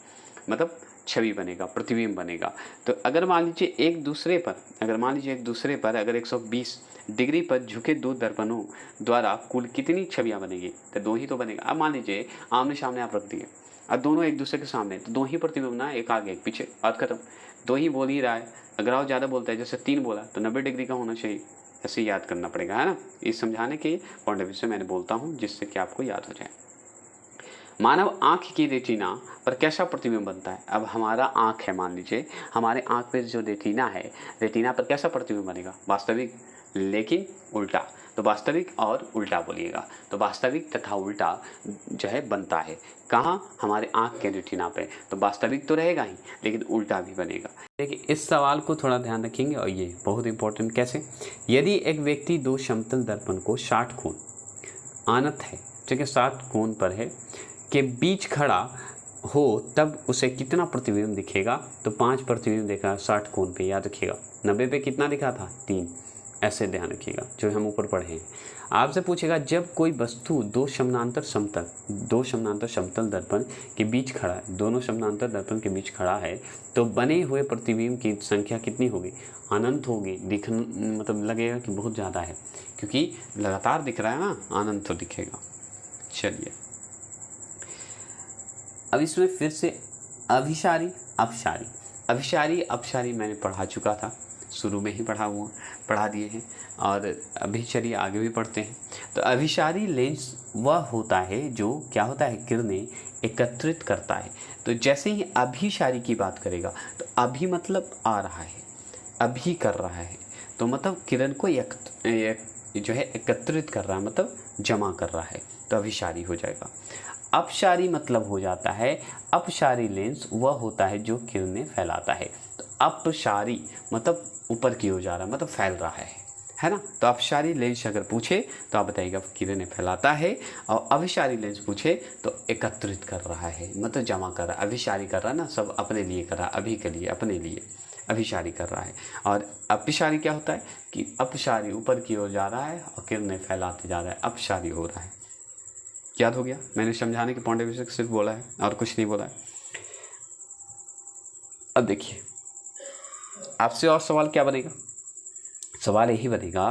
मतलब छवि बनेगा, प्रतिबिंब बनेगा। तो अगर मान लीजिए एक दूसरे पर अगर 120 डिग्री पर झुके दो दर्पणों द्वारा कुल कितनी छवियां बनेगी? तो 2 ही तो बनेगा। अब मान लीजिए आमने सामने आप रख दिए, अब दोनों एक दूसरे के सामने, तो 2 ही प्रतिबिंब ना, एक आगे एक पीछे, बात खत्म। 2 ही बोल ही रहा है, अगर आप ज़्यादा बोलता है जैसे 3 बोला तो 90 डिग्री का होना चाहिए, ऐसे याद करना पड़ेगा, है ना। इस समझाने के पॉइंट ऑफ व्यू से मैंने बोलता हूँ जिससे कि आपको याद हो जाए। मानव आँख की रेटिना पर कैसा प्रतिबिंब बनता है? अब हमारा आँख है, मान लीजिए हमारे आँख पे जो रेटिना है, रेटिना पर कैसा प्रतिबिंब बनेगा? वास्तविक लेकिन उल्टा। तो वास्तविक और उल्टा बोलिएगा। तो वास्तविक तथा उल्टा जो है बनता है कहाँ? हमारे आँख के रेटिना पे। तो वास्तविक तो रहेगा ही, लेकिन उल्टा भी बनेगा। देखिए इस सवाल को थोड़ा ध्यान रखेंगे, और ये बहुत इंपॉर्टेंट। कैसे? यदि एक व्यक्ति 2 समतल दर्पण को 60 कोण आनत है, ठीक है, 60 कोण पर है, के बीच खड़ा हो तब उसे कितना प्रतिबिंब दिखेगा? तो 5 प्रतिबिंब देखा 60 कोण पे, याद रखिएगा। 90 पे कितना दिखा था? 3, ऐसे ध्यान रखिएगा जो हम ऊपर पढ़े हैं। आपसे पूछेगा जब कोई वस्तु दो समानांतर समतल दर्पण के बीच खड़ा है, दोनों समानांतर दर्पण के बीच खड़ा है, तो बने हुए प्रतिबिंब की संख्या कितनी होगी? अनंत होगी। मतलब लगेगा कि बहुत ज़्यादा है, क्योंकि लगातार दिख रहा है ना, अनंत तो दिखेगा। चलिए अब इसमें फिर से अभिसारी अपसारी मैंने पढ़ा चुका था, शुरू में ही पढ़ा दिए हैं, और अभी चलिए आगे भी पढ़ते हैं। तो अभिसारी लेंस वह होता है जो क्या होता है? किरणें एकत्रित करता है। तो जैसे ही अभिसारी की बात करेगा तो अभी मतलब आ रहा है, अभी कर रहा है, तो मतलब किरण को जो है एकत्रित कर रहा है, मतलब जमा कर रहा है, तो अभिसारी हो जाएगा। अपसारी मतलब हो जाता है, अपसारी लेंस वह होता है जो किरणें फैलाता है। तो अपसारी मतलब ऊपर की ओर जा रहा है, मतलब फैल रहा है ना। तो अपसारी लेंस अगर पूछे तो आप बताइएगा किरणें फैलाता है, और अभिसारी लेंस पूछे तो एकत्रित कर रहा है, मतलब जमा कर रहा है। अभिसारी कर रहा है ना, सब अपने लिए कर रहा है, अभी के लिए, अपने लिए अभिसारी कर रहा है। और अपसारी क्या होता है कि अपसारी ऊपर की ओर जा रहा है और किरणें फैलाते जा रहा है, अपसारी हो रहा है। याद हो गया? मैंने समझाने के पॉइंट ऑफ व्यू से सिर्फ बोला है और कुछ नहीं बोला है। अब देखिए आपसे और सवाल क्या बनेगा? सवाल यही बनेगा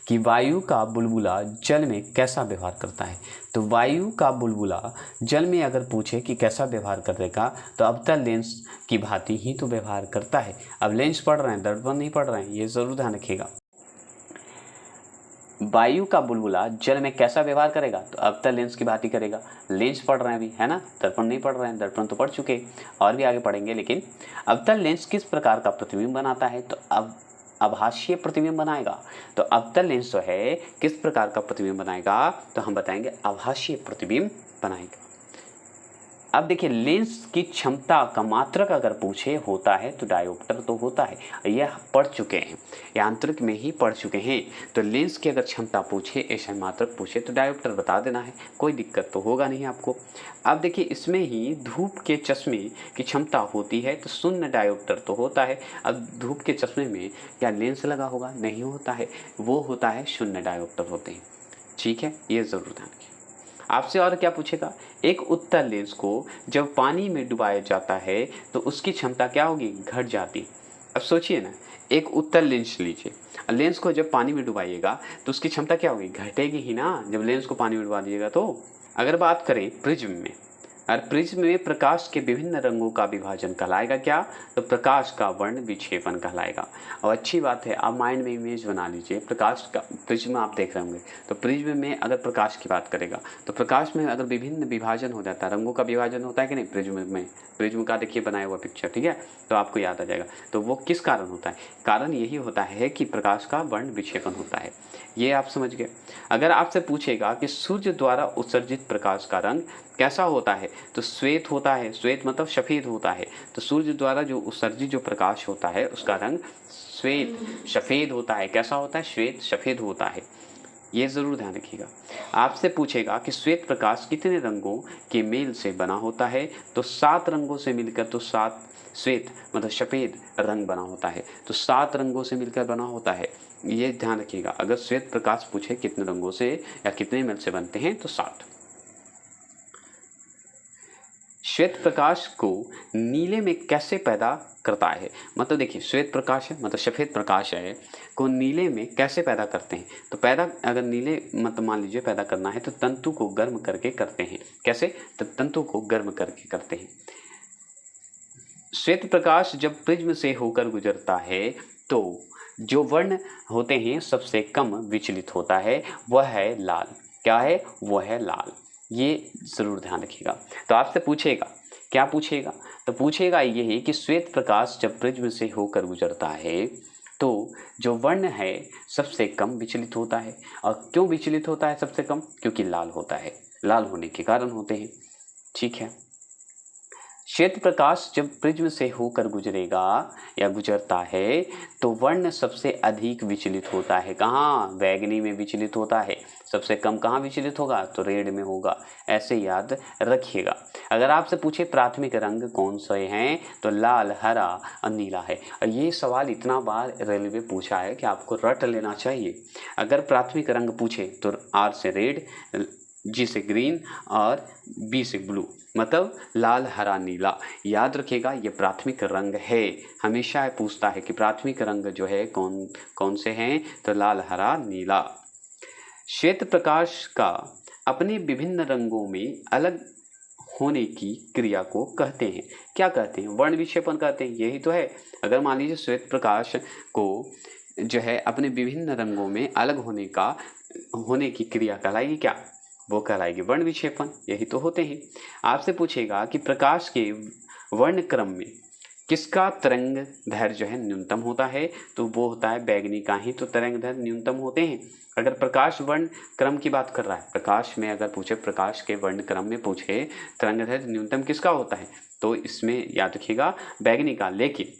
कि वायु का बुलबुला जल में कैसा व्यवहार करता है। तो वायु का बुलबुला जल में अगर पूछे कि कैसा व्यवहार करेगा, तो अवतल लेंस की भांति ही तो व्यवहार करता है। अब लेंस पढ़ रहे हैं, दर्पण नहीं पढ़ रहे हैं, ये जरूर ध्यान रखिएगा। वायु का बुलबुला जल में कैसा व्यवहार करेगा? तो अवतल लेंस की भांति करेगा। लेंस पढ़ रहे हैं अभी, है ना, दर्पण नहीं पढ़ रहे हैं, दर्पण तो पढ़ चुके और भी आगे पढ़ेंगे। लेकिन अवतल लेंस किस प्रकार का प्रतिबिंब बनाता है? तो अब आभासीय प्रतिबिंब बनाएगा। तो अवतल लेंस जो है किस प्रकार का प्रतिबिंब बनाएगा? तो हम बताएंगे आभासीय प्रतिबिंब बनाएगा। अब देखिए लेंस की क्षमता का मात्रक अगर पूछे होता है तो डायोप्टर तो होता है, यह पढ़ चुके हैं, यांत्रिक में ही पढ़ चुके हैं। तो लेंस की अगर क्षमता पूछे, ऐसा मात्रक पूछे, तो डायोप्टर बता देना है, कोई दिक्कत तो होगा नहीं आपको। अब देखिए इसमें ही धूप के चश्मे की क्षमता होती है, तो शून्य डायोप्टर तो होता है। अब धूप के चश्मे में क्या लेंस लगा होगा? नहीं होता है, वो होता है शून्य डायोप्टर होते हैं। ठीक है, ये ज़रूर ध्यान रखिए। आपसे और क्या पूछेगा? एक उत्तल लेंस को जब पानी में डुबाया जाता है तो उसकी क्षमता क्या होगी? घट जाती। अब सोचिए ना, एक उत्तल लेंस लीजिए, लेंस को जब पानी में डुबाइएगा तो उसकी क्षमता क्या होगी? घटेगी ही ना, जब लेंस को पानी में डुबा दीजिएगा तो। अगर बात करें प्रिज्म में, और प्रिज्म में प्रकाश के विभिन्न रंगों का विभाजन कहलाएगा क्या? तो प्रकाश का वर्ण विक्षेपण कहलाएगा। और अच्छी बात है, आप माइंड में इमेज बना लीजिए, प्रकाश का प्रिज्म आप देख रहे होंगे, तो प्रिज्म में अगर प्रकाश की बात करेगा तो प्रकाश में अगर विभिन्न विभाजन हो जाता है, रंगों का विभाजन होता है कि नहीं प्रिज्म में? प्रिज्म का देखिए बनाया हुआ पिक्चर, ठीक है, तो आपको याद आ जाएगा। तो वो किस कारण होता है? कारण यही होता है कि प्रकाश का वर्ण विक्षेपण होता है। ये आप समझ गए। अगर आपसे पूछेगा कि सूर्य द्वारा उत्सर्जित प्रकाश का रंग कैसा होता है? तो श्वेत होता है। श्वेत मतलब सफ़ेद होता है। तो सूर्य द्वारा जो उत्सर्जित जो प्रकाश होता है उसका रंग श्वेत सफ़ेद होता है। कैसा होता है? श्वेत सफ़ेद होता है। ये ज़रूर ध्यान रखिएगा। आपसे पूछेगा कि श्वेत प्रकाश कितने रंगों के मेल से बना होता है? तो 7 रंगों से मिलकर तो 7 श्वेत मतलब सफ़ेद रंग बना होता है। तो 7 रंगों से मिलकर बना होता है, ये ध्यान रखिएगा। अगर श्वेत प्रकाश पूछे कितने रंगों से या कितने मेल से बनते हैं तो 7। श्वेत प्रकाश को नीले में कैसे पैदा करता है? मतलब देखिए श्वेत प्रकाश है मतलब सफ़ेद प्रकाश है को नीले में कैसे पैदा करते हैं? तो पैदा अगर नीले मतलब मान लीजिए पैदा करना है तो तंतु को गर्म करके करते हैं। कैसे? तो तंतु को गर्म करके करते हैं। श्वेत प्रकाश जब प्रिज्म से होकर गुजरता है तो जो वर्ण होते हैं सबसे कम विचलित होता है, वह है लाल। क्या है? वह है लाल। ये ज़रूर ध्यान रखिएगा। तो आपसे पूछेगा, क्या पूछेगा? तो पूछेगा यही कि श्वेत प्रकाश जब प्रिज्म से होकर गुजरता है तो जो वर्ण है सबसे कम विचलित होता है। और क्यों विचलित होता है सबसे कम? क्योंकि लाल होता है, लाल होने के कारण होते हैं। ठीक है, श्वेत प्रकाश जब प्रिज्म से होकर गुजरेगा या गुजरता है तो वर्ण सबसे अधिक विचलित होता है। कहाँ? बैगनी में विचलित होता है। सबसे कम कहाँ विचलित होगा? तो रेड में होगा। ऐसे याद रखिएगा। अगर आपसे पूछे प्राथमिक रंग कौन से हैं तो लाल, हरा और नीला है। और ये सवाल इतना बार रेलवे पूछा है कि आपको रट लेना चाहिए। अगर प्राथमिक रंग पूछे तो आर से रेड, जी से ग्रीन और बी से ब्लू, मतलब लाल, हरा, नीला। याद रखिएगा ये प्राथमिक रंग है। हमेशा पूछता है कि प्राथमिक रंग जो है कौन कौन से हैं तो लाल, हरा, नीला। श्वेत प्रकाश का अपने विभिन्न रंगों में अलग होने की क्रिया को कहते हैं। क्या कहते हैं? वर्ण विक्षेपण कहते हैं। यही तो है। अगर मान लीजिए श्वेत प्रकाश को जो है अपने विभिन्न रंगों में अलग होने की क्रिया कहलाएगी क्या? वो कहलाएगी वर्ण विक्षेपण। यही तो होते हैं। आपसे पूछेगा कि प्रकाश के वर्ण क्रम में किसका तरंग दैर्घ्य जो है न्यूनतम होता है तो वो होता है बैगनी का ही तो तरंग दैर्घ्य न्यूनतम होते हैं। अगर प्रकाश वर्ण क्रम की बात कर रहा है, प्रकाश में अगर पूछे, प्रकाश के वर्ण क्रम में पूछे तरंग दैर्घ्य न्यूनतम किसका होता है तो इसमें याद रखिएगा बैगनी का। लेकिन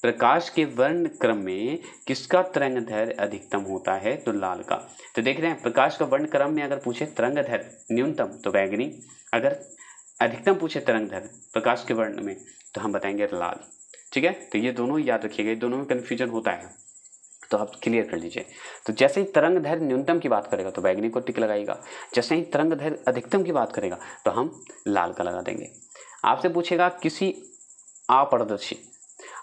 प्रकाश के वर्ण क्रम में किसका तरंग दैर्घ्य अधिकतम होता है तो लाल का। तो देख रहे हैं प्रकाश का वर्ण क्रम में अगर पूछे तरंग दैर्घ्य न्यूनतम तो बैगनी, अगर अधिकतम पूछे तरंग दैर्घ्य प्रकाश के वर्ण में तो हम बताएंगे लाल। ठीक है, तो ये दोनों याद रखिएगा, ये दोनों में कन्फ्यूजन होता है तो आप क्लियर कर लीजिए। तो जैसे ही तरंग दैर्घ्य न्यूनतम की बात करेगा तो बैगनी को टिक लगाएगा, जैसे ही तरंग दैर्घ्य अधिकतम की बात करेगा तो हम लाल का लगा देंगे। आपसे पूछेगा किसी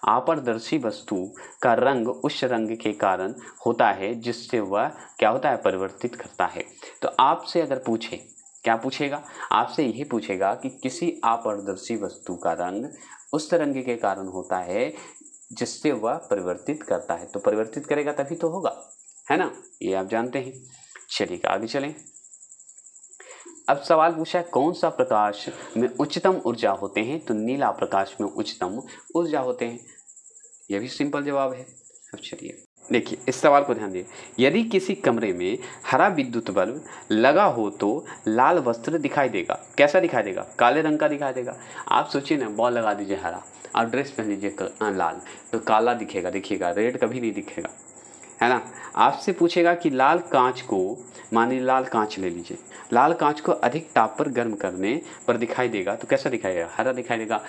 अपारदर्शी वस्तु का रंग उस रंग के कारण होता है जिससे वह क्या होता है? परिवर्तित करता है। तो आपसे अगर पूछे, क्या पूछेगा? आपसे यही पूछेगा कि किसी अपारदर्शी वस्तु का रंग उस रंग के कारण होता है जिससे वह परिवर्तित करता है। तो परिवर्तित करेगा तभी तो होगा, है ना? ये आप जानते हैं। चलिए आगे चलें। अब सवाल पूछा है कौन सा प्रकाश में उच्चतम ऊर्जा होते हैं तो नीला प्रकाश में उच्चतम ऊर्जा होते हैं। यह भी सिंपल जवाब है। अब चलिए देखिए इस सवाल को ध्यान दिए। यदि किसी कमरे में हरा विद्युत बल्ब लगा हो तो लाल वस्त्र दिखाई देगा। कैसा दिखाई देगा? काले रंग का दिखाई देगा। आप सोचिए ना, बॉल लगा दीजिए हरा और ड्रेस पहन लीजिए लाल, तो काला दिखेगा, देखिएगा रेड कभी नहीं दिखेगा, है ना? आपसे पूछेगा कि लाल कांच को, मानिए लाल कांच ले लीजिए, लाल कांच को अधिक ताप पर गर्म करने पर दिखाई देगा तो कैसा दिखाई देगा? हरा दिखाई देगा।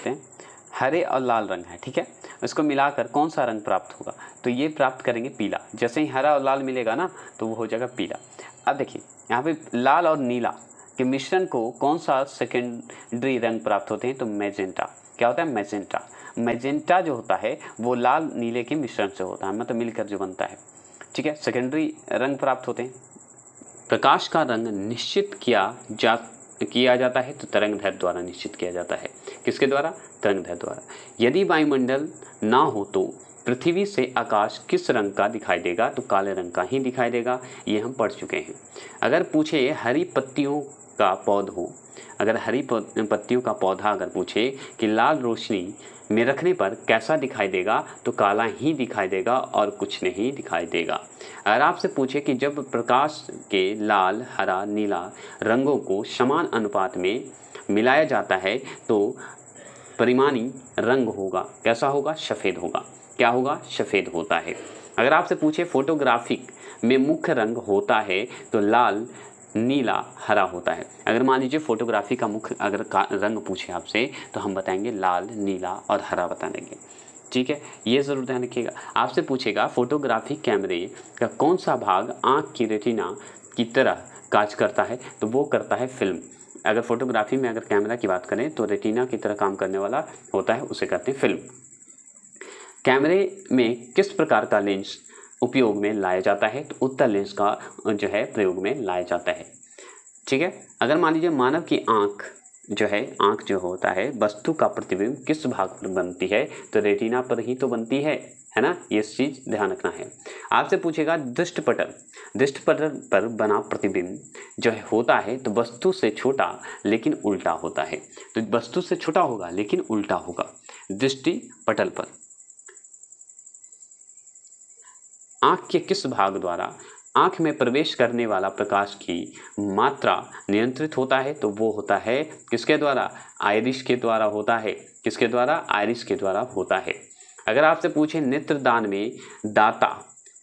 हरे और लाल रंग है, ठीक है, इसको मिलाकर कौन सा रंग प्राप्त होगा? तो ये प्राप्त करेंगे पीला। जैसे ही हरा और लाल मिलेगा ना तो वो हो जाएगा पीला। अब देखिए यहाँ पे लाल और नीला के मिश्रण को कौन सा सेकेंडरी रंग प्राप्त होते हैं तो मैजेंटा। क्या होता है? मैजेंटा। मैजेंटा जो होता है वो लाल नीले के मिश्रण से होता है, मतलब मिलकर जो बनता है। ठीक है, सेकेंडरी रंग प्राप्त होते हैं। प्रकाश का रंग निश्चित किया जाता है तो तरंग दैर्घ्य द्वारा निश्चित किया जाता है। किसके द्वारा? तरंग दैर्घ्य द्वारा। यदि वायुमंडल ना हो तो पृथ्वी से आकाश किस रंग का दिखाई देगा तो काले रंग का ही दिखाई देगा। ये हम पढ़ चुके हैं। अगर पूछे हरी पत्तियों का पौधा, अगर हरी पत्तियों का पौधा अगर पूछे कि लाल रोशनी में रखने पर कैसा दिखाई देगा तो काला ही दिखाई देगा और कुछ नहीं दिखाई देगा। अगर आपसे पूछे कि जब प्रकाश के लाल, हरा, नीला रंगों को समान अनुपात में मिलाया जाता है तो परिमाणी रंग होगा, कैसा होगा? सफ़ेद होगा। क्या होगा? सफ़ेद होता है। अगर आपसे पूछे फोटोग्राफिक में मुख्य रंग होता है तो लाल, नीला, हरा होता है। अगर मान लीजिए फोटोग्राफी का मुख्य अगर रंग पूछे आपसे तो हम बताएंगे लाल, नीला और हरा बता देंगे। ठीक है, ये ज़रूर ध्यान रखिएगा। आपसे पूछेगा फोटोग्राफी कैमरे का कौन सा भाग आँख की रेटिना की तरह कार्य करता है तो वो करता है फिल्म। अगर फोटोग्राफी में अगर कैमरा की बात करें तो रेटिना की तरह काम करने वाला होता है, उसे कहते हैं फिल्म। कैमरे में किस प्रकार का लेंस उपयोग में लाया जाता है तो उत्तल लेंस का जो है प्रयोग में लाया जाता है। ठीक है, अगर मान लीजिए मानव की आँख जो होता है वस्तु का प्रतिबिंब किस भाग पर बनती है तो रेटिना पर ही तो बनती है ना? ये चीज़ ध्यान रखना है। आपसे पूछेगा दृष्टिपटल पर बना प्रतिबिंब जो होता है तो वस्तु से छोटा लेकिन उल्टा होता है। तो वस्तु से छोटा होगा लेकिन उल्टा होगा दृष्टिपटल पर। आँख के किस भाग द्वारा आँख में प्रवेश करने वाला प्रकाश की मात्रा नियंत्रित होता है, तो वो होता है किसके द्वारा? आइरिस के द्वारा होता है। किसके द्वारा? आइरिस के द्वारा होता है। अगर आपसे पूछे नेत्रदान में दाता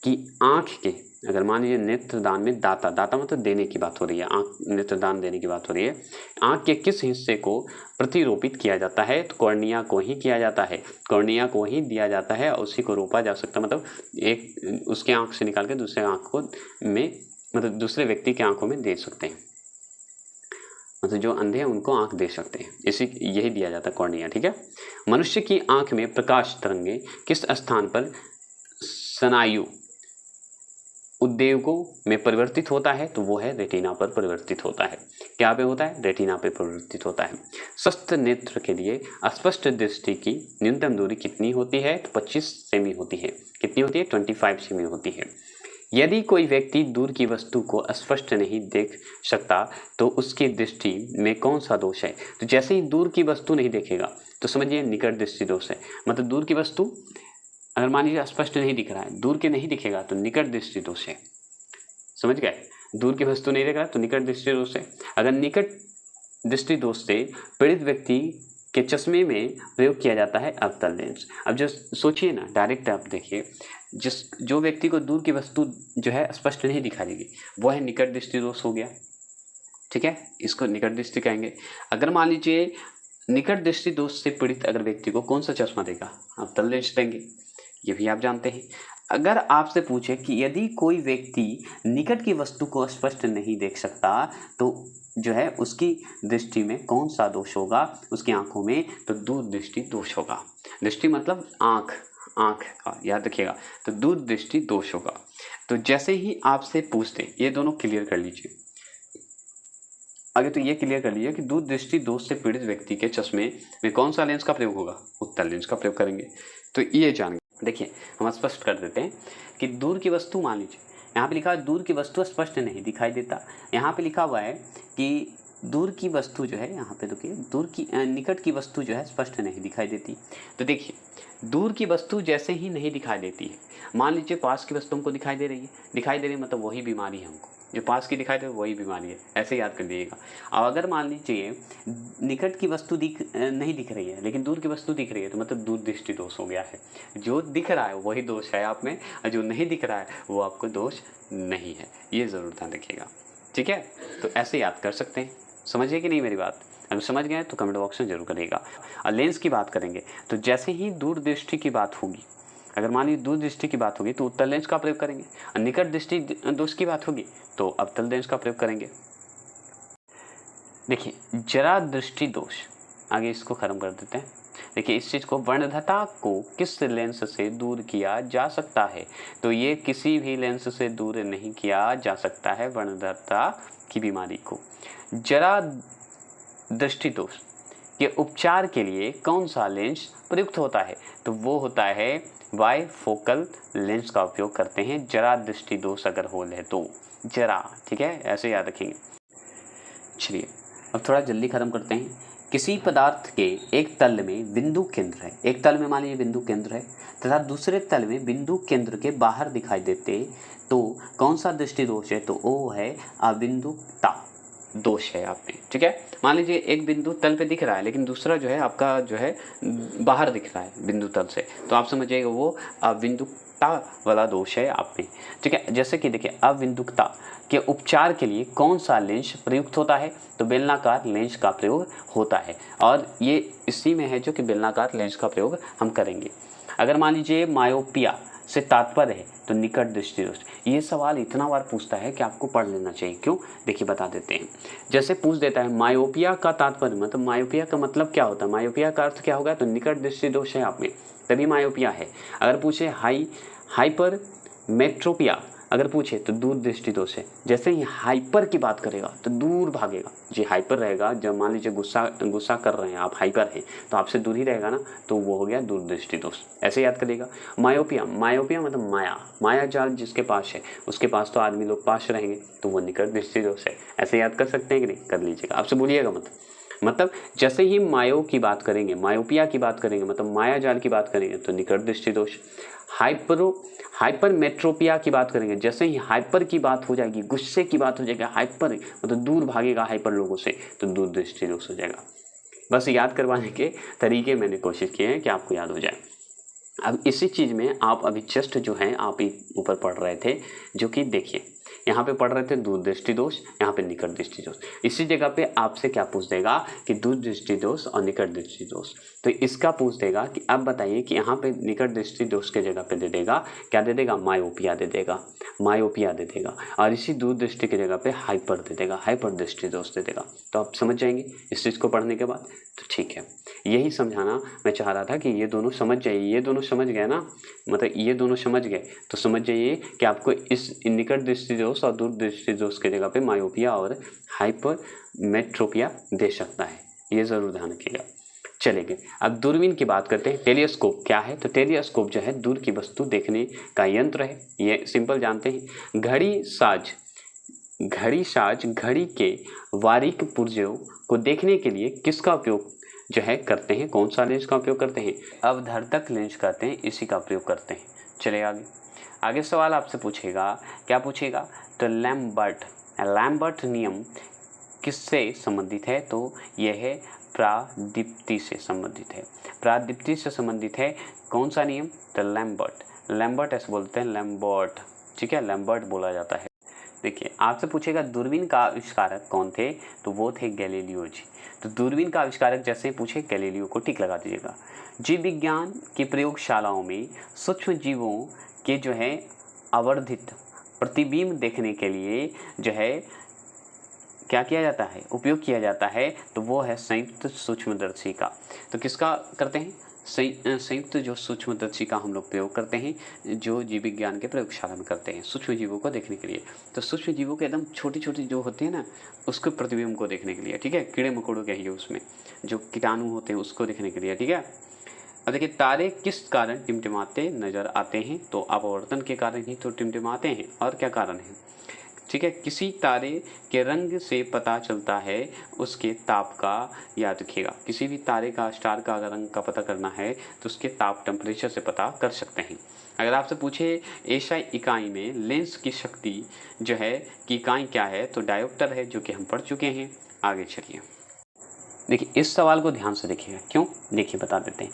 की आँख के, अगर मान लीजिए नेत्रदान में दाता, दाता मतलब देने की बात हो रही है, आँख नेत्रदान देने की बात हो रही है, आँख के किस हिस्से को प्रतिरोपित किया जाता है? तो कॉर्निया को ही किया जाता है, कॉर्निया को ही दिया जाता है और उसी को रोपा जा सकता है। मतलब एक उसके आँख से निकाल के दूसरे आँख को में, मतलब दूसरे व्यक्ति की आँखों में दे सकते हैं, मतलब जो अंधे हैं उनको आँख दे सकते हैं, इसी यही दिया जाता है कॉर्निया। ठीक है। मनुष्य की आँख में प्रकाश तरंगे किस स्थान पर स्नायु उद्देगों में परिवर्तित होता है? तो वो है रेटिना पर परिवर्तित होता है। क्या पे होता है? रेटिना पे परिवर्तित होता है। स्वस्थ नेत्र के लिए अस्पष्ट दृष्टि की न्यूनतम दूरी कितनी होती है? तो 25 सेमी होती है। कितनी होती है? 25 सेमी होती है। यदि कोई व्यक्ति दूर की वस्तु को स्पष्ट नहीं देख सकता तो उसकी दृष्टि में कौन सा दोष है? तो जैसे ही दूर की वस्तु नहीं देखेगा तो समझिए निकट दृष्टि दोष है। मतलब दूर की वस्तु अगर मान लीजिए स्पष्ट नहीं दिख रहा है, दूर के नहीं दिखेगा तो निकट दृष्टि दोष है। समझ गए? दूर की वस्तु नहीं देख रहा तो निकट दृष्टि दोष है। अगर निकट दृष्टि दोष से पीड़ित व्यक्ति के चश्मे में प्रयोग किया जाता है अवतल लेंस। अब जो सोचिए ना, डायरेक्ट आप देखिए, जो व्यक्ति को दूर की वस्तु जो है स्पष्ट नहीं दिखाई देगी वो है निकट दृष्टि दोष हो गया। ठीक है, इसको निकट दृष्टि कहेंगे। अगर मान लीजिए निकट दृष्टि दोष से पीड़ित अगर व्यक्ति को कौन सा चश्मा देगा? अवतल लेंस देंगे, ये भी आप जानते हैं। अगर आपसे पूछे कि यदि कोई व्यक्ति निकट की वस्तु को स्पष्ट नहीं देख सकता तो जो है उसकी दृष्टि में कौन सा दोष होगा उसकी आंखों में? तो दूर दृष्टि दोष होगा। दृष्टि मतलब आंख, आंख का याद रखिएगा, तो दूर दृष्टि दोष होगा। तो जैसे ही आपसे पूछते, ये दोनों क्लियर कर लीजिए आगे। तो ये क्लियर कर लीजिए कि दूर दृष्टि दोष से पीड़ित व्यक्ति के चश्मे में कौन सा लेंस का प्रयोग होगा? उत्तल लेंस का प्रयोग करेंगे। तो ये जान देखिए, हम स्पष्ट कर देते हैं कि दूर की वस्तु, मान लीजिए यहाँ पे लिखा है दूर की वस्तु स्पष्ट नहीं दिखाई देता। यहाँ पे लिखा हुआ है कि दूर की वस्तु जो है, यहाँ पे देखिए दूर की निकट की वस्तु जो है स्पष्ट नहीं दिखाई देती। तो देखिए दूर की वस्तु जैसे ही नहीं दिखाई देती है, मान लीजिए पास की वस्तु हमको दिखाई दे रही है, मतलब वही बीमारी है हमको, जो पास की दिखाई दे वही बीमारी है, ऐसे याद कर लीजिएगा। अब अगर मान लीजिए निकट की वस्तु नहीं दिख रही है लेकिन दूर की वस्तु दिख रही है तो मतलब दूर दृष्टि दोष हो गया है। जो दिख रहा है वही दोष है आप में, और जो नहीं दिख रहा है वो आपको दोष नहीं है। ये ज़रूर ध्यान रखिएगा। ठीक है, तो ऐसे याद कर सकते हैं। समझिए कि नहीं मेरी बात? अगर समझ गए तो कमेंट बॉक्स में जरूर करिएगा। और लेंस की बात करेंगे तो जैसे ही दूर दृष्टि की बात होगी, अगर मान लीजिए दूर दृष्टि की बात होगी तो उत्तल लेंस का प्रयोग करेंगे, और निकट दृष्टि दोष की बात होगी तो अवतल लेंस का प्रयोग करेंगे। देखिए जरा दृष्टि दोष, आगे इसको खत्म कर देते हैं। देखिए इस चीज़ को, वर्णधता को किस लेंस से दूर किया जा सकता है? तो ये किसी भी लेंस से दूर नहीं किया जा सकता है वर्णधता की बीमारी को। जरा दृष्टि दोष के उपचार के लिए कौन सा लेंस प्रयुक्त होता है? तो वो होता है बाइफोकल लेंस का उपयोग करते हैं जरा दृष्टि दोष अगर हो ले तो। जरा, ठीक है, ऐसे याद रखेंगे। चलिए अब थोड़ा जल्दी खत्म करते हैं। किसी पदार्थ के एक तल में बिंदु केंद्र है, एक तल में मान लीजिए बिंदु केंद्र है तथा दूसरे तल में बिंदु केंद्र के बाहर दिखाई देते तो कौन सा दृष्टि दोष है? तो वो है अबिंदुता दोष है आप में। ठीक है, मान लीजिए एक बिंदु तल पे दिख रहा है लेकिन दूसरा जो है आपका जो है बाहर दिख रहा है बिंदु तल से, तो आप समझिएगा वो अबिंदुता वाला दोष है आप में। ठीक है, जैसे कि देखिए अबिंदुता के उपचार के लिए कौन सा लेंस प्रयुक्त होता है? तो बेलनाकार लेंस का प्रयोग होता है, और ये इसी में है जो कि बेलनाकार लेंस का प्रयोग हम करेंगे। अगर मान लीजिए मायोपिया से तात्पर्य है तो निकट दृष्टि दोष। ये सवाल इतना बार पूछता है कि आपको पढ़ लेना चाहिए। क्यों? देखिए बता देते हैं। जैसे पूछ देता है मायोपिया का तात्पर्य, मतलब मायोपिया का मतलब क्या होता है? मायोपिया का अर्थ क्या होगा? तो निकट दृष्टि दोष है आप में, तभी मायोपिया है। अगर पूछे हाइपर मेट्रोपिया अगर पूछे तो दूर दृष्टि दोष है। जैसे ही हाइपर की बात करेगा तो दूर भागेगा, जी हाइपर रहेगा। जब मान लीजिए गुस्सा कर रहे हैं आप, हाइपर हैं तो आपसे दूर ही रहेगा ना, तो वो हो गया दूर दृष्टि दोष। ऐसे याद करिएगा। मायोपिया मतलब माया जाल जिसके पास है उसके पास तो आदमी लोग पास रहेंगे, तो वो निकट दृष्टि दोष है। ऐसे याद कर सकते हैं कि नहीं? कर लीजिएगा, आपसे भूलिएगा मत। मतलब जैसे ही मायो की बात करेंगे, मायोपिया की बात करेंगे, मतलब मायाजाल की बात करेंगे तो निकट दृष्टि दोष। हाइपरमेट्रोपिया की बात करेंगे, जैसे ही हाइपर की बात हो जाएगी, गुस्से की बात हो जाएगी, हाइपर मतलब दूर भागेगा हाइपर लोगों से, तो दूर दृष्टि दोष हो जाएगा। बस याद करवाने के तरीके मैंने कोशिश किए हैं कि आपको याद हो जाए। अब इसी चीज़ में आप अभी जस्ट जो है आप ऊपर पढ़ रहे थे, जो कि देखिए यहाँ पे पढ़ रहे थे दूर दृष्टि दोष, यहाँ पे निकट दृष्टि दोष। इसी जगह पे आपसे क्या पूछ देगा कि दूर दृष्टि दोष और निकट दृष्टि दोष, तो इसका पूछ देगा कि अब बताइए कि यहाँ पे निकट दृष्टि दोष के जगह पे दे देगा, क्या दे देगा, मायोपिया दे देगा, मायोपिया दे देगा, और इसी दूर दृष्टि की जगह पे हाइपर दे देगा, हाइपर दृष्टि दोष दे देगा। तो आप समझ जाएंगे इस चीज़ को पढ़ने के बाद। तो ठीक है, यही समझाना मैं चाह रहा था कि ये दोनों समझ जाइए, ये दोनों समझ गए ना, मतलब ये दोनों समझ गए तो समझ जाइए कि आपको इस निकट दृष्टि दोष और दूर दृष्टि दोष की जगह पे मायोपिया और हाइपरमेट्रोपिया दे सकता है, ये ज़रूर ध्यान रखिएगा। चलेंगे अब दूरबीन की बात करते हैं। टेलीस्कोप क्या है? तो टेलीस्कोप जो है दूर की वस्तु देखने का यंत्र है, ये सिंपल जानते हैं। घड़ी साज घड़ी के बारीक पुर्जों को देखने के लिए किसका उपयोग जो है करते हैं, कौन सा लेंस का उपयोग करते हैं? अवधर्तक लेंस करते हैं, इसी का प्रयोग करते हैं। चलिए आगे सवाल आपसे पूछेगा, क्या पूछेगा? तो लैम्बर्ट नियम किससे संबंधित है? तो यह है प्रादीप्ति से संबंधित है, प्रादीप्ति से संबंधित है। कौन सा नियम? तो लैम्बर्ट ऐसे बोलते हैं, लैम्बर्ट, ठीक है, लैम्बर्ट बोला जाता है। देखिए आपसे पूछेगा दूरबीन का आविष्कारक कौन थे? तो वो थे गैलीलियो जी। तो दूरबीन का आविष्कारक जैसे पूछे गैलीलियो को टिक लगा दीजिएगा। जीव विज्ञान की प्रयोगशालाओं में सूक्ष्म जीवों के जो है आवर्धित प्रतिबिंब देखने के लिए जो है क्या किया जाता है, उपयोग किया जाता है, तो वो है संयुक्त सूक्ष्मदर्शी का। तो किसका करते हैं? संयुक्त जो सूक्ष्मदर्शी का हम लोग प्रयोग करते हैं, जो जीव विज्ञान के प्रयोगशाला में करते हैं सूक्ष्म जीवों को देखने के लिए। तो सूक्ष्म जीवों के एकदम छोटी छोटी जो होती है ना, उसके प्रतिबिंब को देखने के लिए, ठीक है, कीड़े मकोड़ों कहिए, उसमें जो कीटाणु होते हैं उसको देखने के लिए, ठीक है। अब देखिए तारे किस कारण टिमटिमाते नजर आते हैं? तो अपवर्तन के कारण ही तो टिमटिमाते हैं, और क्या कारण है, ठीक है। किसी तारे के रंग से पता चलता है उसके ताप का, याद रखिएगा, किसी भी तारे का, स्टार का अगर रंग का पता करना है तो उसके ताप, टेम्परेचर से पता कर सकते हैं। अगर आपसे पूछे एसआई इकाई में लेंस की शक्ति जो है कि इकाई क्या है? तो डायोप्टर है, जो कि हम पढ़ चुके हैं। आगे चलिए, देखिए इस सवाल को ध्यान से देखिएगा, क्यों, देखिए बता देते हैं।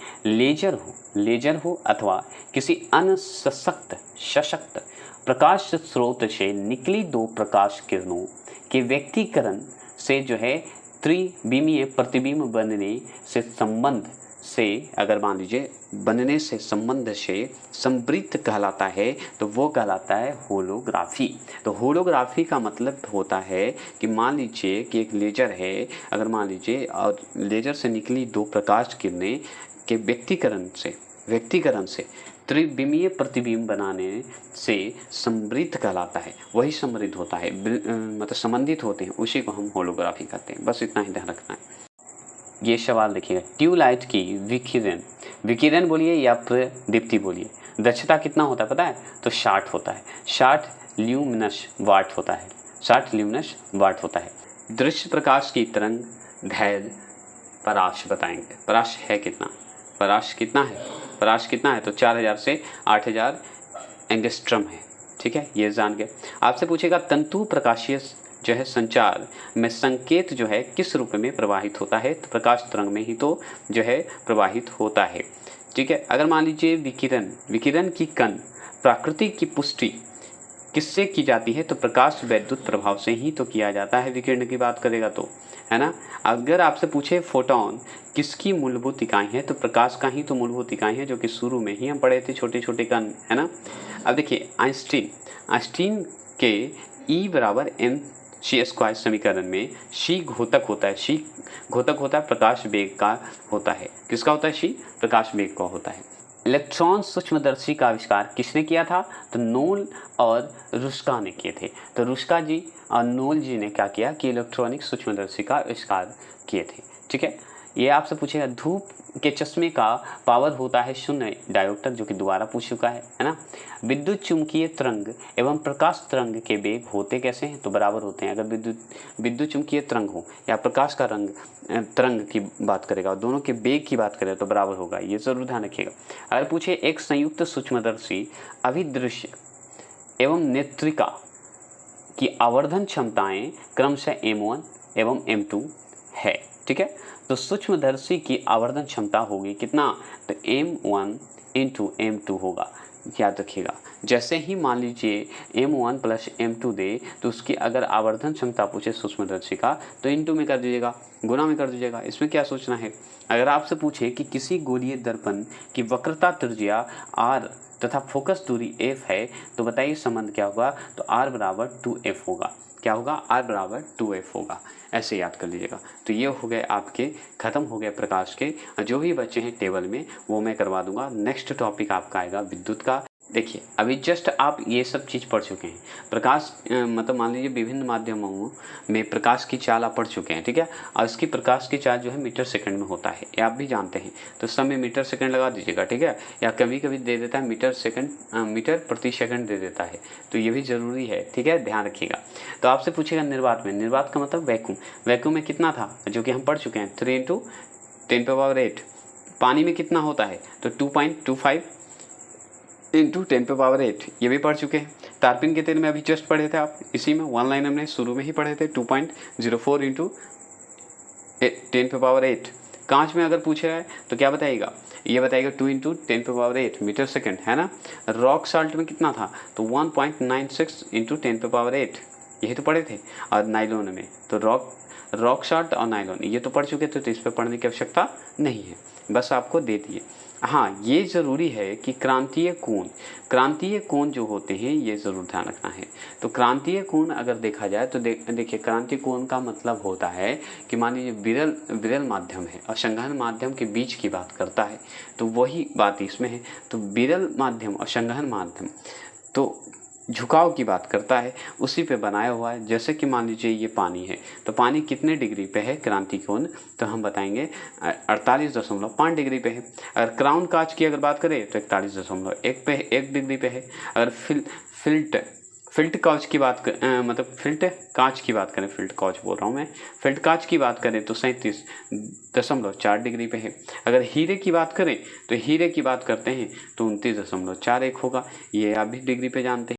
लेजर हो अथवा किसी अन्य सशक्त प्रकाश स्रोत से निकली दो प्रकाश किरणों के व्यक्तिकरण से जो है त्रिविमीय प्रतिबिंब बनने से संबंध से, अगर मान लीजिए बनने से संबंध से संवृत्त कहलाता है, तो वो कहलाता है होलोग्राफी। तो होलोग्राफी का मतलब होता है कि मान लीजिए कि एक लेजर है, अगर मान लीजिए और लेजर से निकली दो प्रकाश किरणें के व्यक्तिकरण से त्रिविमीय प्रतिबिंब बनाने से समृद्ध कहलाता है, वही समृद्ध होता है, मतलब संबंधित होते हैं, उसी को हम होलोग्राफी कहते हैं। बस इतना ही ध्यान रखना है। ये सवाल देखिएगा, ट्यूबलाइट की विकिरण बोलिए या प्रदीप्ति बोलिए, दक्षता कितना होता है पता है? तो 60 होता है, 60 ल्यूमिनस वाट होता है, 60 ल्यूमिनस वाट होता है। दृश्य प्रकाश की तरंग दैर्घ्य पराश बताएंगे, पराश है कितना, पराश कितना है, पराश कितना है? तो 4000 से 8000 एंगस्ट्रम है, ठीक है, ये जान गए। आपसे पूछेगा तंतु प्रकाशीय जो है संचार में संकेत जो है किस रूप में प्रवाहित होता है? तो प्रकाश तरंग में ही तो जो है प्रवाहित होता है, ठीक है। अगर मान लीजिए विकिरण की कण प्रकृति की पुष्टि किससे की जाती है? तो प्रकाश वैद्युत प्रभाव से ही तो किया जाता है, विकिरण की बात करेगा तो, है ना। अगर आपसे पूछे फोटोन किसकी मूलभूत इकाई है? तो प्रकाश का ही तो मूलभूत इकाई है, जो कि शुरू में ही हम पढ़े थे, छोटे छोटे कण, है ना। अब देखिए आइंस्टीन के E बराबर mc² समीकरण में c घोतक होता है, c घोतक होता है प्रकाश वेग का होता है, किसका होता है? c प्रकाश वेग का होता है। इलेक्ट्रॉन सूक्ष्मदर्शी का आविष्कार किसने किया था? तो नोल और रुस्का ने किए थे। तो रुस्का जी और नोल जी ने क्या किया कि इलेक्ट्रॉनिक सूक्ष्मदर्शी का आविष्कार किए थे, ठीक है। ये आपसे पूछेगा के चश्मे का पावर होता है 0 डायोप्टर, जो कि दोबारा पूछ चुका है ना। विद्युत चुम्बकीय तरंग एवं प्रकाश तरंग के वेग होते कैसे हैं, तो बराबर होते हैं। अगर विद्युत चुम्बकीय तरंग हो या प्रकाश का तरंग की बात करेगा, दोनों के वेग की बात करें तो बराबर होगा, ये जरूर ध्यान रखिएगा। अगर पूछे एक संयुक्त सूक्ष्मदर्शी अभिदृश्य एवं नेत्रिका की आवर्धन क्षमताएं क्रमशः M1 एवं M2 है, ठीक है। तो सूक्ष्मदर्शी की आवर्धन क्षमता होगी कितना, तो M1 इंटू M2 होगा, याद रखिएगा। जैसे ही मान लीजिए M1 प्लस M2 दे तो उसकी अगर आवर्धन क्षमता पूछे सूक्ष्मदर्शी का तो इंटू में कर दीजिएगा, गुना में कर दीजिएगा। इसमें क्या सोचना है, अगर आपसे पूछे कि किसी गोलीय दर्पण की वक्रता त्रिज्या R तथा फोकस दूरी f है तो बताइए संबंध क्या होगा, तो R बराबर 2f होगा। क्या होगा, R बराबर 2f होगा, ऐसे याद कर लीजिएगा। तो ये हो गए आपके, खत्म हो गए प्रकाश के। जो भी बच्चे हैं टेबल में वो मैं करवा दूंगा। नेक्स्ट टॉपिक आपका आएगा विद्युत का। देखिए अभी जस्ट आप ये सब चीज़ पढ़ चुके हैं। प्रकाश मतलब मान लीजिए विभिन्न माध्यमों में प्रकाश की चाल आप पढ़ चुके हैं, ठीक है। और इसकी प्रकाश की चाल जो है मीटर सेकंड में होता है, ये आप भी जानते हैं। तो समय मीटर सेकंड लगा दीजिएगा, ठीक है। या कभी कभी दे देता है मीटर प्रति सेकंड दे देता है, तो ये भी ज़रूरी है, ठीक है, ध्यान रखिएगा। तो आपसे पूछेगा निर्वात में, निर्वात का मतलब वैक्यूम में कितना था, जो कि हम पढ़ चुके हैं 3 × 10⁸। पानी में कितना होता है, तो 2.25 इंटू 10⁸, ये भी पढ़ चुके हैं। तारपीन के तेल में अभी जस्ट पढ़े थे आप, इसी में वन लाइन हमने शुरू में ही पढ़े थे, 2.04 इंटू 10⁸। कांच में अगर पूछा है तो क्या बताइएगा, ये बताइएगा 2 इंटू 10⁸ मीटर सेकंड, है ना। रॉक साल्ट में कितना था, तो 1.96 इंटू 10⁸, यही तो पढ़े थे। और नाइलॉन में तो रॉक साल्ट और नाइलॉन ये तो पढ़ चुके थे, तो इस पर पढ़ने की आवश्यकता नहीं है, बस आपको दे दिए। हाँ, ये ज़रूरी है कि क्रांतीय कोण जो होते हैं ये ज़रूर ध्यान रखना है। तो क्रांतीय कोण अगर देखा जाए तो देखिए क्रांतीय कोण का मतलब होता है कि मान लीजिए विरल माध्यम है और संघनन माध्यम के बीच की बात करता है, तो वही बात इसमें है। तो विरल माध्यम और संघनन माध्यम तो झुकाव की बात करता है, उसी पे बनाया हुआ है। जैसे कि मान लीजिए ये पानी है, तो पानी कितने डिग्री पे है क्रांति कोण, तो हम बताएंगे 48.5 डिग्री पे है। अगर क्राउन कांच की अगर बात करें तो 41 डिग्री पे है। अगर फिल्ट कांच की बात फिल्ट कांच की बात करें, फिल्ट कांच बोल रहा हूँ मैं, फिल्ट कांच की बात करें तो 37.4 डिग्री पे है। अगर हीरे की बात करें तो हीरे की बात करते हैं तो 29.41 होगा, ये आप भी डिग्री पे जानते हैं।